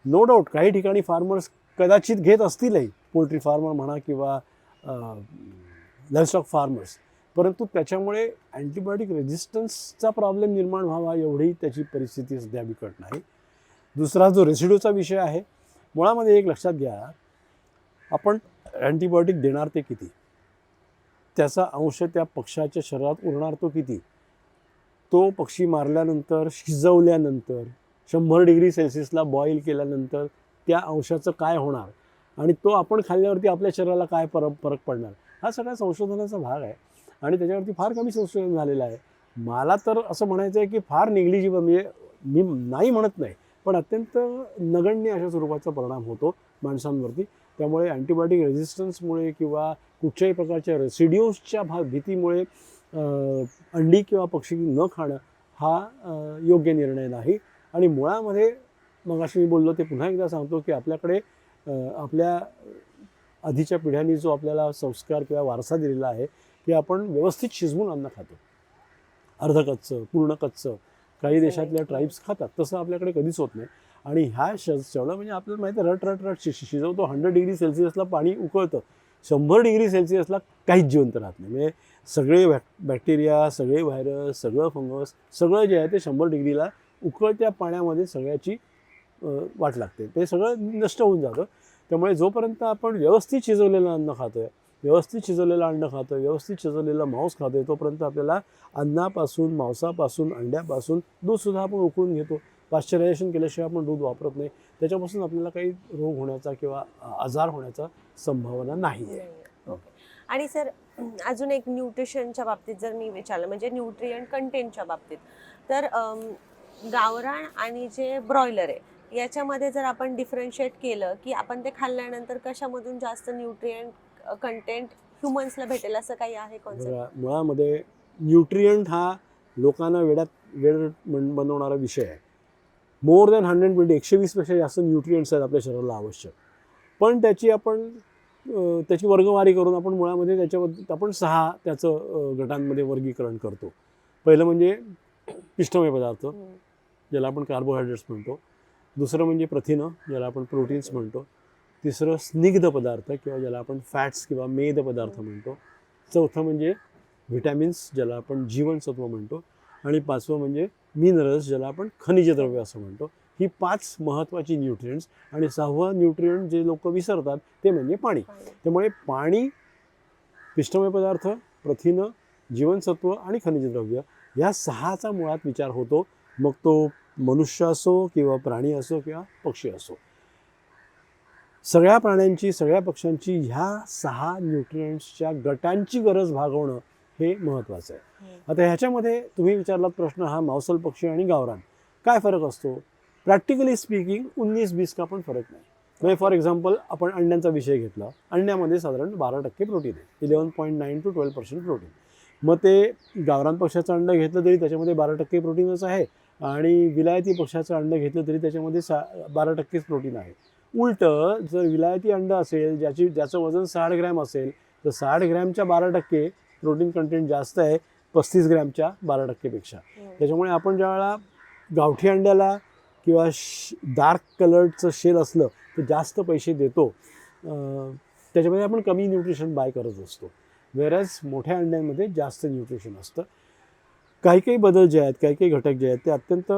नो डाऊट काही ठिकाणी फार्मर्स कदाचित घेत असतीलही, पोल्ट्री फार्मर म्हणा किंवा लाईफस्टॉक फार्मर्स, परंतु त्याच्यामुळे अँटीबायोटिक रेझिस्टन्सचा प्रॉब्लेम निर्माण व्हावा एवढी त्याची परिस्थिती सध्या बिकट नाही. दुसरा जो रेसिड्यूचा विषय आहे, मुळामध्ये एक लक्षात घ्या, आपण अँटीबायोटिक देणार ते किती, त्याचा अंश त्या पक्ष्याच्या शरीरात उरणार तो किती, तो पक्षी मारल्यानंतर, शिजवल्यानंतर, 100 डिग्री सेल्सिअसला बॉईल केल्यानंतर त्या अंशाचं काय होणार, आणि तो आपण खाल्ल्यावरती आपल्या शरीराला काय फरक पडणार, हा सगळा संशोधनाचा भाग आहे. आणि त्याच्यावरती फार कमी संशोधन झालेलं आहे. मला तर असं म्हणायचं आहे की फार निग्लिजिबल, म्हणजे मी नाही म्हणत नाही, पण अत्यंत नगण्य अशा स्वरूपाचा परिणाम होतो माणसांवरती. त्यामुळे अँटीबायोटिक रेझिस्टन्समुळे किंवा कुठच्याही प्रकारच्या रेसिड्यूजच्या भीतीमुळे अंडी किंवा पक्षी न खाणं हा योग्य निर्णय नाही. आणि मुळामध्ये मगाशी मी बोललो ते पुन्हा एकदा सांगतो की आपल्याकडे आपल्या आधीच्या पिढ्यांनी जो आपल्याला संस्कार किंवा वारसा दिलेला आहे की आपण व्यवस्थित शिजवून अन्न खातो, अर्धकच्चं, पूर्ण कच्चं. काही देशातल्या ट्राईब्स खातात, तसं आपल्याकडे कधीच होत नाही. आणि ह्या जेवढं म्हणजे आपल्याला माहिती आहे, रट शिजवतो. 100 डिग्री सेल्सिअसला पाणी उकळतं, 100 डिग्री सेल्सिअसला काहीच जिवंत राहत नाही. म्हणजे सगळे बॅक्टेरिया, सगळे व्हायरस, सगळं फंगस, सगळं जे आहे ते 100 डिग्रीला उकळत्या पाण्यामध्ये सगळ्याची वाट लागते, ते सगळं नष्ट होऊन जातं. त्यामुळे जोपर्यंत आपण व्यवस्थित शिजवलेलं अन्न खातो आहे, व्यवस्थित शिजवलेलं अन्न खातो आहे, व्यवस्थित शिजवलेलं मांस खातो आहे, तोपर्यंत आपल्याला अन्नापासून, मांसापासून, अंड्यापासून, दूधसुद्धा आपण उकळून घेतो. पाश्चरायझेशन केल्याशिवाय आपण दूध वापरत नाही. त्याच्यापासून आपल्याला काही रोग होण्याचा किंवा आजार होण्याचा संभावना नाही आहे. ओके. आणि सर, अजून एक न्यूट्रिशनच्या बाबतीत जर मी विचारलं, म्हणजे न्यूट्रिएंट कंटेंटच्या बाबतीत, तर गावरान आणि जे ब्रॉयलर आहे याच्यामध्ये जर आपण डिफरन्शिएट केलं की आपण ते खाल्ल्यानंतर कशामधून जास्त न्यूट्रिएंट कंटेंट ह्युमन्सला भेटेल, असं काही आहे कॉन्सेप्ट? मुळामध्ये न्यूट्रिएंट हा लोकांना वेड बनवणारा विषय आहे. मोर दॅन 120 120पेक्षा जास्त न्यूट्रिएंट्स आहेत आपल्या शरीराला आवश्यक. पण त्याची वर्गवारी करून आपण मुळामध्ये त्याच्याबद्दल आपण 6 त्याचं गटांमध्ये वर्गीकरण करतो. पहिलं म्हणजे पिष्टमय पदार्थ, ज्याला आपण कार्बोहायड्रेट्स म्हणतो. दुसरं म्हणजे प्रथिनं, ज्याला आपण प्रोटीन्स म्हणतो. तिसरं स्निग्ध पदार्थ किंवा ज्याला आपण फॅट्स किंवा मेद पदार्थ म्हणतो. चौथं म्हणजे व्हिटॅमिन्स, ज्याला आपण जीवनसत्व म्हणतो. आणि 5वं म्हणजे मिनरल्स, ज्याला आपण खनिज द्रव्य असं म्हणतो. ही 5 महत्त्वाची न्यूट्रिएंट्स. आणि 6वं न्यूट्रिएंट जे लोक विसरतात ते म्हणजे पाणी. त्यामुळे पाणी, पिष्टमय पदार्थ, प्रथिनं, जीवनसत्व आणि खनिज द्रव्य या 6चा मुळात विचार होतो. मग तो मनुष्य असो किंवा प्राणी असो किंवा पक्षी असो. सगळ्या प्राण्यांची, सगळ्या पक्ष्यांची ह्या 6 न्यूट्रिएंट्सच्या गटांची गरज भागवणं हे महत्त्वाचं आहे. आता ह्याच्यामध्ये तुम्ही विचारलात प्रश्न हा मांसल पक्षी आणि गावरान काय फरक असतो. प्रॅक्टिकली स्पीकिंग 19-20 का पण फरक नाही. म्हणजे फॉर एक्झाम्पल आपण अंड्यांचा विषय घेतला. अंड्यामध्ये साधारण 12% प्रोटीन आहे, 11.9 to 12% प्रोटीन. मग ते गावरान पक्षाचं अंडं घेतलं तरी त्याच्यामध्ये 12% प्रोटीनच आहे, आणि विलायती पक्षाचं अंडं घेतलं तरी त्याच्यामध्ये 12%च प्रोटीन आहे. उलटं जर विलायती अंडं असेल ज्याचं वजन 60 ग्रॅम असेल तर 60 ग्रॅमच्या 12% प्रोटीन कंटेंट जास्त आहे 35 ग्रॅमच्या 12% पेक्षा. त्याच्यामुळे आपण ज्यावेळेला गावठी अंड्याला किंवा डार्क कलरचं शेल असलं तर जास्त पैसे देतो, त्याच्यामध्ये आपण कमी न्यूट्रिशन बाय करत असतो. वेरॅज मोठ्या अंड्यांमध्ये जास्त न्यूट्रिशन असतं. काही काही बदल जे आहेत, काही काही घटक जे आहेत ते अत्यंत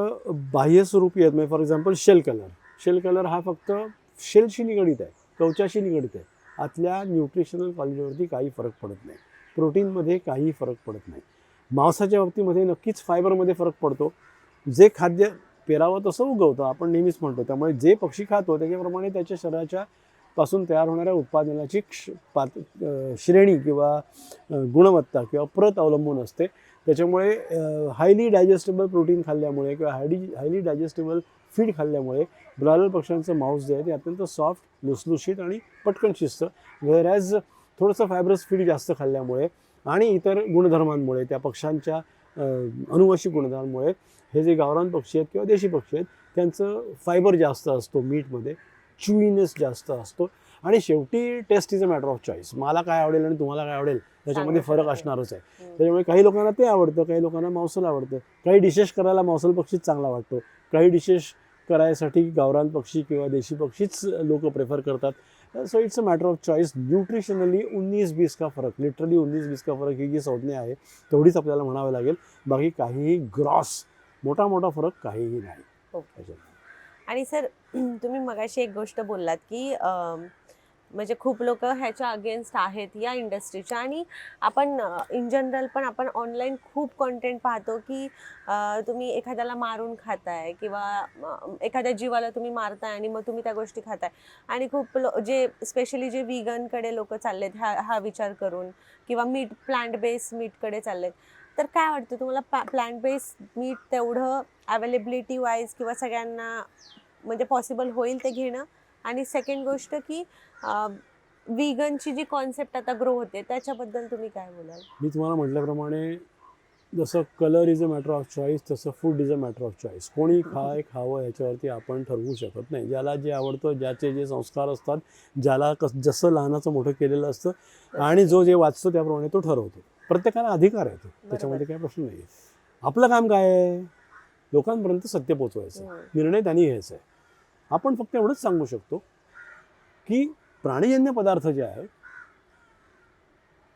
बाह्यस्वरूपी आहेत. म्हणजे फॉर एक्झाम्पल शेल कलर हा फक्त शेलशी निगडीत आहे, कवचाशी निगडीत आहे. आतल्या न्यूट्रिशनल क्वालिटीवरती काही फरक पडत नाही, प्रोटीनमध्ये काही फरक पडत नाही. मांसाच्या बाबतीमध्ये नक्कीच फायबरमध्ये फरक पडतो. जे खाद्य पेरावं तसं उगवतं आपण नेहमीच म्हणतो. त्यामुळे जे पक्षी खातो त्याच्याप्रमाणे त्याच्या शरीराच्या पासून तयार होणाऱ्या उत्पादनाची श्रेणी किंवा गुणवत्ता किंवा प्रत अवलंबून असते. त्याच्यामुळे हायली डायजेस्टेबल प्रोटीन खाल्ल्यामुळे किंवा हायली डायजेस्टेबल फीड खाल्ल्यामुळे ब्रॉयलर पक्ष्यांचं मांस जे आहे ते अत्यंत सॉफ्ट, लुसलुशीत आणि पटकन शिजतं. व्हेरॅज थोडंसं फायब्रस फीड जास्त खाल्ल्यामुळे आणि इतर गुणधर्मांमुळे, त्या पक्ष्यांच्या अनुवांशिक गुणधर्मांमुळे हे जे गावरान पक्षी आहेत किंवा देशी पक्षी आहेत त्यांचं फायबर जास्त असतो, मीटमध्ये च्युईनेस जास्त असतो. आणि शेवटी taste is a matter of choice. मला काय आवडेल आणि तुम्हाला काय आवडेल त्याच्यामध्ये फरक असणारच आहे. त्याच्यामुळे काही लोकांना ते आवडतं, काही लोकांना मांसल आवडतं. काही डिशेस करायला मांसल पक्षीच चांगला वाटतो, काही डिशेस करायसाठी गावरान पक्षी किंवा देशी पक्षीच लोक प्रेफर करतात. So it's a matter of choice. Nutritionally 19-20 का फरक, लिटरली 19-20 का फरक ही जी संज्ञा आहे तेवढीच आपल्याला म्हणावं लागेल. बाकी काहीही ग्रॉस मोठा फरक काहीही नाही. ओके. आणि सर तुम्ही मगाशी एक गोष्ट बोललात की म्हणजे खूप लोक ह्याच्या अगेन्स्ट आहेत या इंडस्ट्रीच्या, आणि आपण इन जनरल पण आपण ऑनलाईन खूप कंटेंट पाहतो की तुम्ही एखाद्याला मारून खाताय किंवा एखाद्या जीवाला तुम्ही मारताय आणि मग तुम्ही त्या गोष्टी खाताय. आणि खूप जे स्पेशली जे व्हीगनकडे लोक चाललेत हा विचार करून, किंवा प्लांट बेस्ड मीटकडे चाललेत. तर काय वाटतं तुम्हाला, प्लांट बेस्ड मीट तेवढं अवेलेबिलिटी वाईज किंवा सगळ्यांना म्हणजे पॉसिबल होईल ते घेणं? आणि सेकंड गोष्ट की व्हीगनची जी कॉन्सेप्ट आता ग्रो होते त्याच्याबद्दल तुम्ही काय बोलाल? मी तुम्हाला म्हटल्याप्रमाणे जसं colour is a matter of choice तसं food is a matter of choice. कोणी खावं याच्यावरती आपण ठरवू शकत नाही. ज्याला जे आवडतं, ज्याचे जे संस्कार असतात, ज्याला जसं लहानाचं मोठं केलेलं असतं आणि जो जे वाचतो त्याप्रमाणे तो ठरवतो. प्रत्येकाला अधिकार आहे तो, त्याच्यामध्ये काही प्रश्न नाही आहे. आपलं काम काय आहे? लोकांपर्यंत सत्य पोचवायचं, निर्णय त्यांनी घ्यायचा आहे. आपण फक्त एवढंच सांगू शकतो की प्राणीजन्य पदार्थ जे आहेत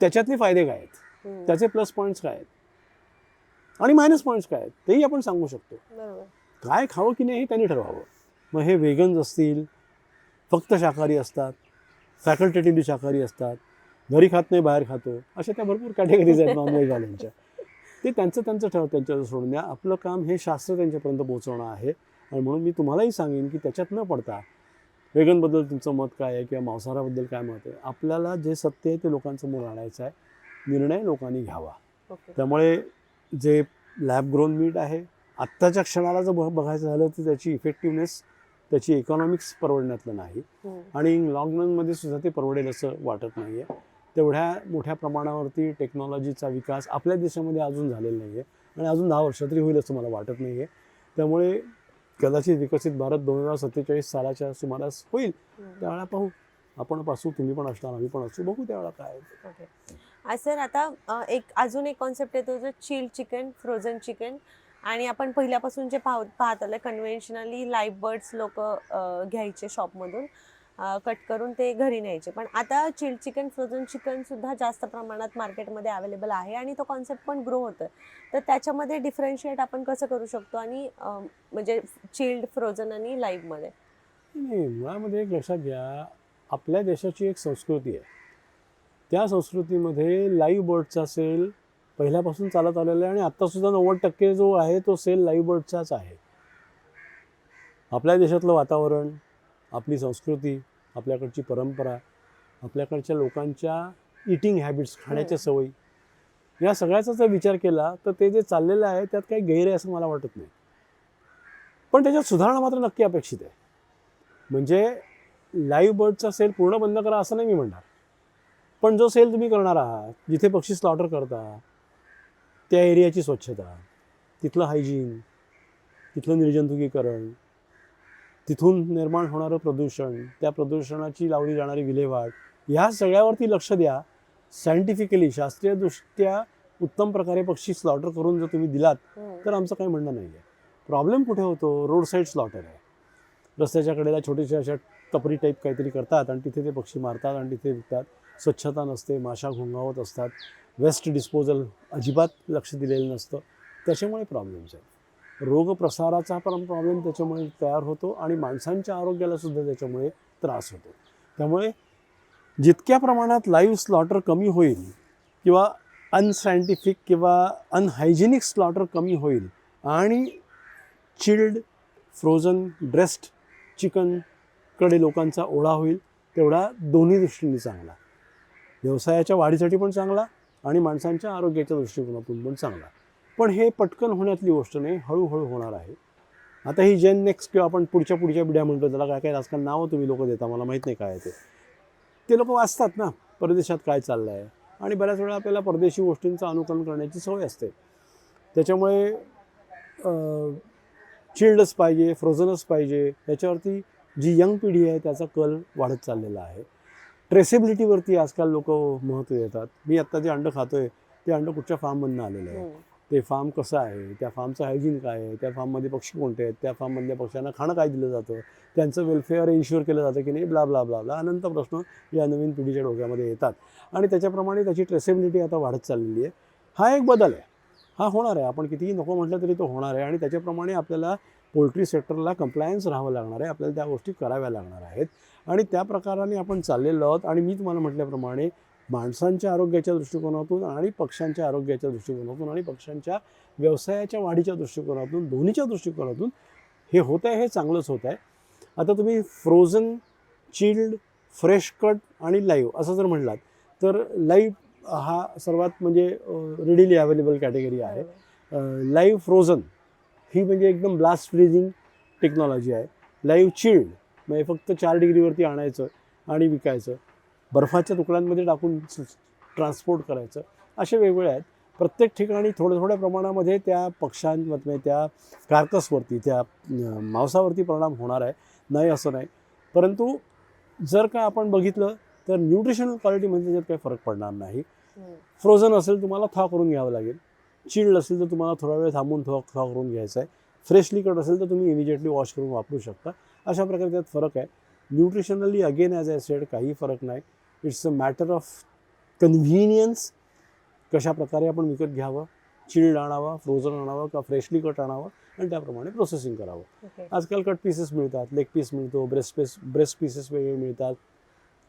त्याच्यातले फायदे काय आहेत, त्याचे प्लस पॉईंट्स काय आहेत आणि मायनस पॉईंट्स काय आहेत तेही आपण सांगू शकतो. काय खावं की नाही हे त्यांनी ठरवावं. मग हे वेगन्स असतील, फक्त शाकाहारी असतात, फॅकल्टेटिव्हली शाकाहारी असतात, घरी खात नाही बाहेर खातो, अशा त्या भरपूर कॅटेगरीज आहेत नॉनव्हेजवाल्यांच्या. ते त्यांचं त्यांच्यावर सोडून द्या. आपलं काम हे शास्त्र त्यांच्यापर्यंत पोहोचवणं आहे. आणि म्हणून मी तुम्हालाही सांगेन की त्याच्यात न पडता वेगनबद्दल तुमचं मत काय आहे किंवा मांसाहाराबद्दल काय मत आहे, आपल्याला जे सत्य आहे ते लोकांसमोर आणायचं आहे. निर्णय लोकांनी घ्यावा. त्यामुळे जे लॅब ग्रोन मीट आहे आत्ताच्या क्षणाला जर बघायचं झालं तर त्याची इफेक्टिव्हनेस, त्याची इकॉनॉमिक्स परवडण्यातलं नाही. आणि लॉंग रनमध्ये सुद्धा ते परवडेल असं वाटत नाही आहे. तेवढ्या मोठ्या प्रमाणावरती टेक्नॉलॉजीचा विकास आपल्या देशामध्ये अजून झालेला नाही आहे आणि अजून 10 वर्ष तरी होईल असं मला वाटत नाही आहे. त्यामुळे कदाचित विकसित भारत 2047 सालाच्या सुमारास होईल. त्यावेळेला पाहू, आपण पासू, तुम्ही पण असणार, आम्ही पण असू, बघू त्यावेळेला काय आहे. ओके सर, आता अजून एक कॉन्सेप्ट येतो जो चिल्ड चिकन, फ्रोझन चिकन. आणि आपण पहिल्यापासून जे पाहत आलं, कन्व्हेन्शनली लाईव्ह बर्ड्स लोक घ्यायचे शॉपमधून, कट करून ते घरी न्यायचे. पण आता चिल्ड चिकन, फ्रोझन चिकन सुद्धा जास्त प्रमाणात मार्केटमध्ये अवेलेबल आहे आणि तो कॉन्सेप्ट पण ग्रो होतोय. तर त्याच्यामध्ये डिफरन्शिएट आपण कसं करू शकतो, आणि म्हणजे चिल्ड, फ्रोझन आणि लाईव्हमध्ये? नाही, मुळामध्ये एक लक्षात घ्या, आपल्या देशाची एक संस्कृती आहे. त्या संस्कृतीमध्ये लाईव्ह बर्डचा सेल पहिल्यापासून चालत आलेला आहे आणि आत्तासुद्धा 90% जो आहे तो सेल लाईव्ह बर्डचाच आहे. आपल्या देशातलं वातावरण, आपली संस्कृती, आपल्याकडची परंपरा, आपल्याकडच्या लोकांच्या इटिंग हॅबिट्स, खाण्याच्या सवयी, या सगळ्याचा जर विचार केला तर ते जे चाललेलं आहे त्यात काही गैर आहे असं मला वाटत नाही. पण त्याच्यात सुधारणा मात्र नक्की अपेक्षित आहे. म्हणजे लाईव्ह बर्डचा सेल पूर्ण बंद करा असं नाही मी म्हणणार, पण जो सेल तुम्ही करणार आहात, जिथे पक्षी स्लॉटर करता त्या एरियाची स्वच्छता, तिथलं हायजीन, तिथलं निर्जंतुकीकरण, तिथून निर्माण होणारं प्रदूषण, त्या प्रदूषणाची लावली जाणारी विल्हेवाट, ह्या सगळ्यावरती लक्ष द्या. सायंटिफिकली, शास्त्रीयदृष्ट्या उत्तम प्रकारे पक्षी स्लॉटर करून जर तुम्ही दिलात तर आमचं काही म्हणणं नाही आहे. प्रॉब्लेम कुठे होतो? रोड साईड स्लॉटर आहे. रस्त्याच्या कडेला छोटेशा अशा टपरी टाईप काहीतरी करतात आणि तिथे ते पक्षी मारतात आणि तिथे विकतात. स्वच्छता नसते, माशा घोंगावत असतात, वेस्ट डिस्पोजल अजिबात लक्ष दिलेलं नसतं. त्याच्यामुळे प्रॉब्लेम्स आहेत. रोगप्रसाराचा पण प्रॉब्लेम त्याच्यामुळे तयार होतो आणि माणसांच्या आरोग्याला सुद्धा त्याच्यामुळे त्रास होतो. त्यामुळे जितक्या प्रमाणात लाईव्ह स्लॉटर कमी होईल किंवा अनसायंटिफिक किंवा अनहायजेनिक स्लॉटर कमी होईल आणि चिल्ड, फ्रोझन, ड्रेस्ड चिकनकडे लोकांचा ओढा होईल, तेवढा दोन्ही दृष्टीने चांगला. व्यवसायाच्या वाढीसाठी पण चांगला आणि माणसांच्या आरोग्याच्या दृष्टिकोनातून पण चांगला. पण हे पटकन होण्यातली गोष्ट नाही, हळूहळू होणार आहे. आता ही जेन नेक्स्ट किंवा आपण पुढच्या पिढ्या म्हणतो, त्याला काय काय आजकाल नावं तुम्ही लोक देता, मला माहीत नाही काय ते लोक वाचतात ना परदेशात काय चाललं आहे, आणि बऱ्याच वेळा आपल्याला परदेशी गोष्टींचं अनुकरण करण्याची सवय असते. त्याच्यामुळे चिल्डच पाहिजे, फ्रोझनच पाहिजे, याच्यावरती जी यंग पिढी आहे त्याचा कल वाढत चाललेला आहे. ट्रेसेबिलिटीवरती आजकाल लोक महत्त्व देतात. मी आत्ता जे अंडं खातोय ते अंडं कुठच्या फार्ममधनं आलेलं आहे, ते फार्म कसं आहे, त्या फार्मचं हायजीन काय आहे, त्या फार्ममध्ये पक्षी कोणते आहेत, त्या फार्ममधल्या पक्ष्यांना खाणं काय दिलं जातं, त्यांचं वेलफेअर इन्श्युअर केलं जातं की नाही, ब्ला ब्ला ब्ला ब्ला, अनंत प्रश्न या नवीन पिढीच्या डोक्यामध्ये येतात आणि त्याच्याप्रमाणे त्याची ट्रेसेबिलिटी आता वाढत चाललेली आहे. हा एक बदल आहे, हा होणार आहे. आपण कितीही नको म्हटलं तरी तो होणार आहे आणि त्याच्याप्रमाणे आपल्याला पोल्ट्री सेक्टरला कंप्लायन्स राहावं लागणार आहे, आपल्याला त्या गोष्टी कराव्या लागणार आहेत आणि त्या प्रकाराने आपण चाललेलो आहोत. आणि मी तुम्हाला म्हटल्याप्रमाणे माणसांच्या आरोग्याच्या दृष्टिकोनातून आणि पक्ष्यांच्या आरोग्याच्या दृष्टिकोनातून आणि पक्ष्यांच्या व्यवसायाच्या वाढीच्या दृष्टिकोनातून, दोन्हीच्या दृष्टिकोनातून हे होत आहे, हे चांगलंच होत आहे. आता तुम्ही फ्रोझन, चिल्ड, फ्रेश कट आणि लाईव्ह असं जर म्हटलात तर लाईव्ह हा सर्वात म्हणजे रेडिली अवेलेबल कॅटेगरी आहे. लाईव्ह फ्रोझन ही म्हणजे एकदम ब्लास्ट फ्रीजिंग टेक्नॉलॉजी आहे. लाईव्ह चिल्ड म्हणजे फक्त 4 डिग्रीवरती आणायचं आणि विकायचं, बर्फाच्या तुकड्यांमध्ये टाकून ट्रान्सपोर्ट करायचं, असे वेगवेगळे आहेत. प्रत्येक ठिकाणी थोड्या प्रमाणामध्ये त्या पक्ष्यांमध्ये, त्या कार्कसवरती, त्या मांसावरती परिणाम होणार आहे, नाही असं नाही. परंतु जर का आपण बघितलं तर न्यूट्रिशनल क्वालिटीमध्ये त्याच्यात काही फरक पडणार नाही. फ्रोझन असेल तुम्हाला थॉ करून घ्यावं लागेल, चिल्ड असेल तर तुम्हाला थोडा वेळ थांबून थॉ करून घ्यायचं आहे, फ्रेशली कट असेल तर तुम्ही इमिजिएटली वॉश करून वापरू शकता. अशा प्रकारे त्यात फरक आहे. Nutritionally again as I said काही फरक नाही. It's a matter of convenience. कशा प्रकारे आपण विकत घ्यावं, चिल्ड आणावा, फ्रोझन आणावं का फ्रेशली कट आणावं आणि त्याप्रमाणे प्रोसेसिंग करावं. आजकाल कट पीसेस मिळतात, लेग पीस मिळतो, ब्रेस्ट पीसेस वेगळे मिळतात,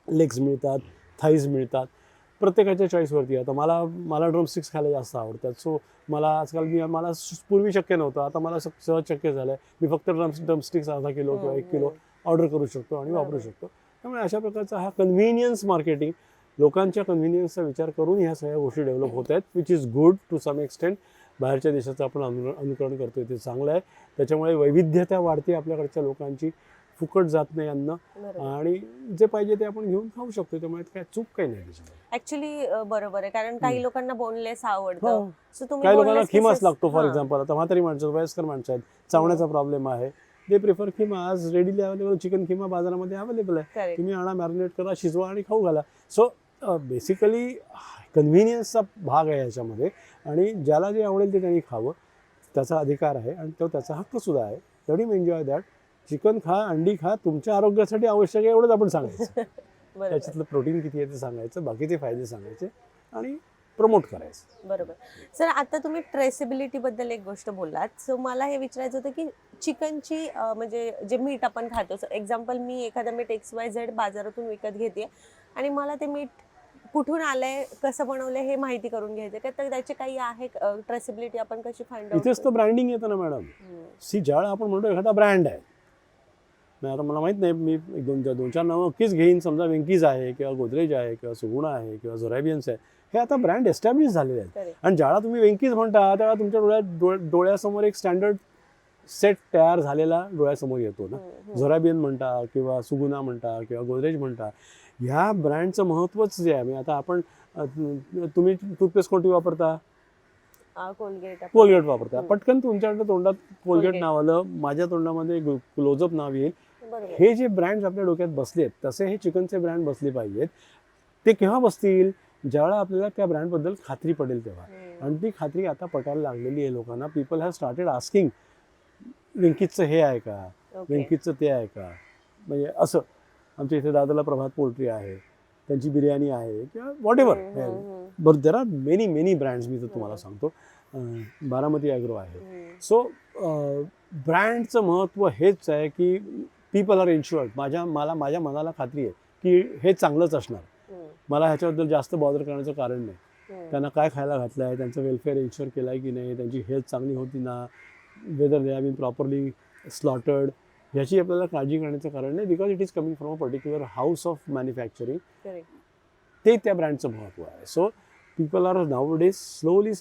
लेग्स मिळतात, थाईज मिळतात. प्रत्येकाच्या चॉईसवरती. आता मला ड्रमस्टिक्स खायला जास्त आवडतात, सो मला आजकाल मला पूर्वी शक्य नव्हतं, आता मला सहज शक्य झालं आहे. मी फक्त ड्रमस्टिक्स अर्धा किलो किंवा 1 किलो ऑर्डर करू शकतो आणि वापरू शकतो. त्यामुळे अशा प्रकारचा हा कन्व्हिनियन्स मार्केटिंग, लोकांच्या कन्व्हिनियन्सचा विचार करून ह्या सगळ्या गोष्टी डेव्हलप होत आहेत, which is good to some extent. बाहेरच्या देशाचं आपण अनुकरण करतोय ते चांगलं आहे. त्याच्यामुळे वैविध्यता वाढते, आपल्याकडच्या लोकांची फुकट जात नाही अन्न, आणि जे पाहिजे ते आपण घेऊन खाऊ शकतो. त्यामुळे काय चूक काही नाही त्याच्यामध्ये. ऍक्च्युली बरोबर आहे, कारण काही लोकांना बोनलेस आवडतं, काही लोकांना खिमास लागतो. फॉर एक्झाम्पल आता म्हातारी माणसं, वयस्कर माणसं आहेत, चावण्याचा प्रॉब्लेम आहे, दे प्रिफर किमा. आज रेडीली अवेलेबल चिकन किमा बाजारामध्ये अवेलेबल आहे. करेक्ट. तुम्ही आणा, मॅरिनेट करा, शिजवा आणि खाऊ घाला. सो बेसिकली कन्व्हिनियन्सचा भाग आहे याच्यामध्ये आणि ज्याला जे आवडेल ते त्यांनी खावं, त्याचा अधिकार आहे आणि तो त्याचा हक्कसुद्धा आहे. तेवढी एन्जॉय दॅट. चिकन खा, अंडी खा, तुमच्या आरोग्यासाठी आवश्यक आहे एवढंच आपण सांगायचं. बरोबर त्याच्यातलं प्रोटीन किती आहे ते सांगायचं, बाकीचे फायदे सांगायचे आणि प्रमोट करायचं. बरोबर. सर आता तुम्ही ट्रेसेबिलिटी बद्दल एक गोष्ट बोललात. सो मला हे विचारायचं होतं की चिकनची म्हणजे जे मीठ आपण खातो, एक्झाम्पल मी एखादं मीठ XYZ बाजारातून विकत घेते आणि मला ते मीठ कुठून आलंय, कसं बनवलंय हे माहिती करून घ्यायचं का, तर त्याची काही आहे ट्रेसेबिलिटी आपण कशी फाइंड आउट? इथेच तर ब्रँडिंग येतं ना मॅडम. ज्यावेळेला आपण म्हणतो एखादा ब्रँड आहे, आता मला माहीत नाही, मी दोन चार नावं नक्कीच घेईन. समजा वेंकीज आहे किंवा गोदरेज आहे किंवा सुगुणा आहे किंवा झोरॅबियन्स आहे, हे आता ब्रँड एस्टॅब्लिश झालेले आहेत. Correct. आणि ज्यावेळेला तुम्ही वेंकीज म्हणता त्यावेळेला तुमच्या डोळ्यासमोर एक स्टँडर्ड सेट तयार झालेला डोळ्यासमोर येतो ना. झोरॅबियन म्हणता किंवा सुगुणा म्हणता किंवा गोदरेज म्हणता, ह्या ब्रँडचं महत्त्वच जे आहे. म्हणजे आता आपण तुम्ही टूथपेस्ट कोणती वापरता? कोलगेट वापरता. पटकन तुमच्याकडे तोंडात कोलगेट Colgate. नाव आलं, माझ्या तोंडामध्ये क्लोजअप नाव येईल. बरोबर. हे जे ब्रँड्स आपल्या डोक्यात बसलेत तसे हे चिकनचे ब्रँड बसले पाहिजेत. ते केव्हा बसतील? ज्यावेळेला आपल्याला त्या ब्रँडबद्दल खात्री पडेल तेव्हा. आणि ती खात्री आता पटायला लागलेली आहे लोकांना. पीपल हॅव स्टार्टेड आस्किंग, वेंकीजचं हे आहे का, ओके. वेंकीजचं ते आहे का. म्हणजे असं आमच्या इथे दादाला प्रभात पोल्ट्री आहे, त्यांची बिर्याणी आहे किंवा whatever. But there are many brands. मी तर तुम्हाला सांगतो, बारामती ॲग्रो आहे. सो ब्रँडचं महत्त्व हेच आहे की पीपल आर इन्शुअर्ड. माझ्या मनाला खात्री आहे की हे चांगलंच असणार. मला ह्याच्याबद्दल जास्त बॉदर करण्याचं कारण नाही. त्यांना काय खायला घातलं आहे, त्यांचं वेलफेअर इन्शुअर केलं आहे की नाही, त्यांची हेल्थ चांगली होती ना, whether they have been properly slaughtered, ह्याची आपल्याला काळजी करण्याचं कारण नाही. Because it is coming from a particular house of manufacturing. ते त्या ब्रँडचं महत्त्व आहे. So people are nowadays slowly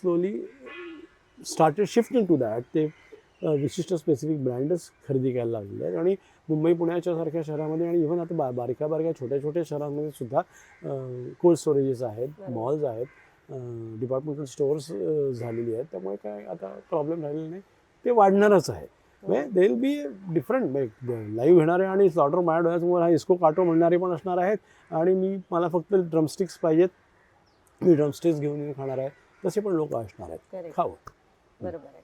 started shifting to that. ते विशिष्ट स्पेसिफिक ब्रँडच खरेदी करायला लागलेले आहेत. आणि मुंबई पुण्याच्या सारख्या शहरामध्ये आणि इव्हन आता बारक्या छोट्या शहरांमध्ये सुद्धा कोल्ड स्टोरेजेस आहेत, मॉल्स आहेत, डिपार्टमेंटल स्टोअर्स झालेली आहेत. त्यामुळे काय आता प्रॉब्लेम राहिलेला नाही. ते वाढणारच आहे. म्हणजे they will be different. Live घेणारे आणि स्लॉटर माझ्या डोळ्यासमोर हा इस्को काटो म्हणणारे पण असणार आहेत. आणि मला फक्त ड्रमस्टिक्स पाहिजेत, मी ड्रमस्टिक्स घेऊन येऊन खाणार आहे, तसे पण लोक असणार आहेत. खावं. बरोबर आहे.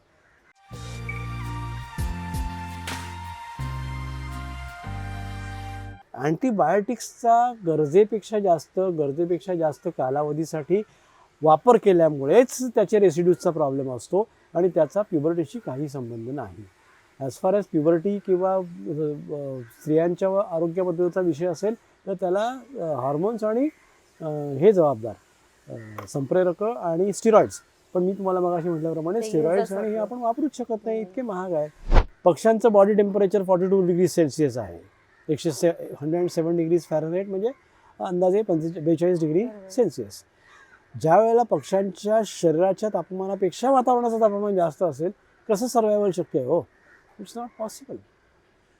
अँटीबायोटिक्सचा गरजेपेक्षा जास्त कालावधीसाठी वापर केल्यामुळेच त्याचे रेसिड्यूजचा प्रॉब्लेम असतो आणि त्याचा प्युबर्टीशी काही संबंध नाही. ॲज फार ॲज प्युबर्टी किंवा स्त्रियांच्या आरोग्याबद्दलचा विषय असेल तर त्याला हार्मोन्स आणि हे जबाबदार, संप्रेरक आणि स्टिरॉइड्स. पण मी तुम्हाला मगाशी म्हटल्याप्रमाणे स्टिरॉइड्स आणि हे आपण वापरूच शकत नाही, इतके महाग आहे. पक्ष्यांचं बॉडी टेम्परेचर 42 डिग्री सेल्सिअस आहे, 107 डिग्रीज फॅरनहाईट, म्हणजे अंदाजे 42 डिग्री सेल्सिअस. ज्या वेळेला पक्ष्यांच्या शरीराच्या तापमानापेक्षा वातावरणाचं तापमान जास्त असेल, कसं सर्वायवल शक्य आहे? हो, इट्स नॉट पॉसिबल.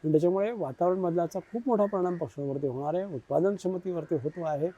आणि त्याच्यामुळे वातावरण बदलाचा खूप मोठा परिणाम पक्ष्यांवरती होणार आहे, उत्पादन क्षमतेवरती होतो आहे.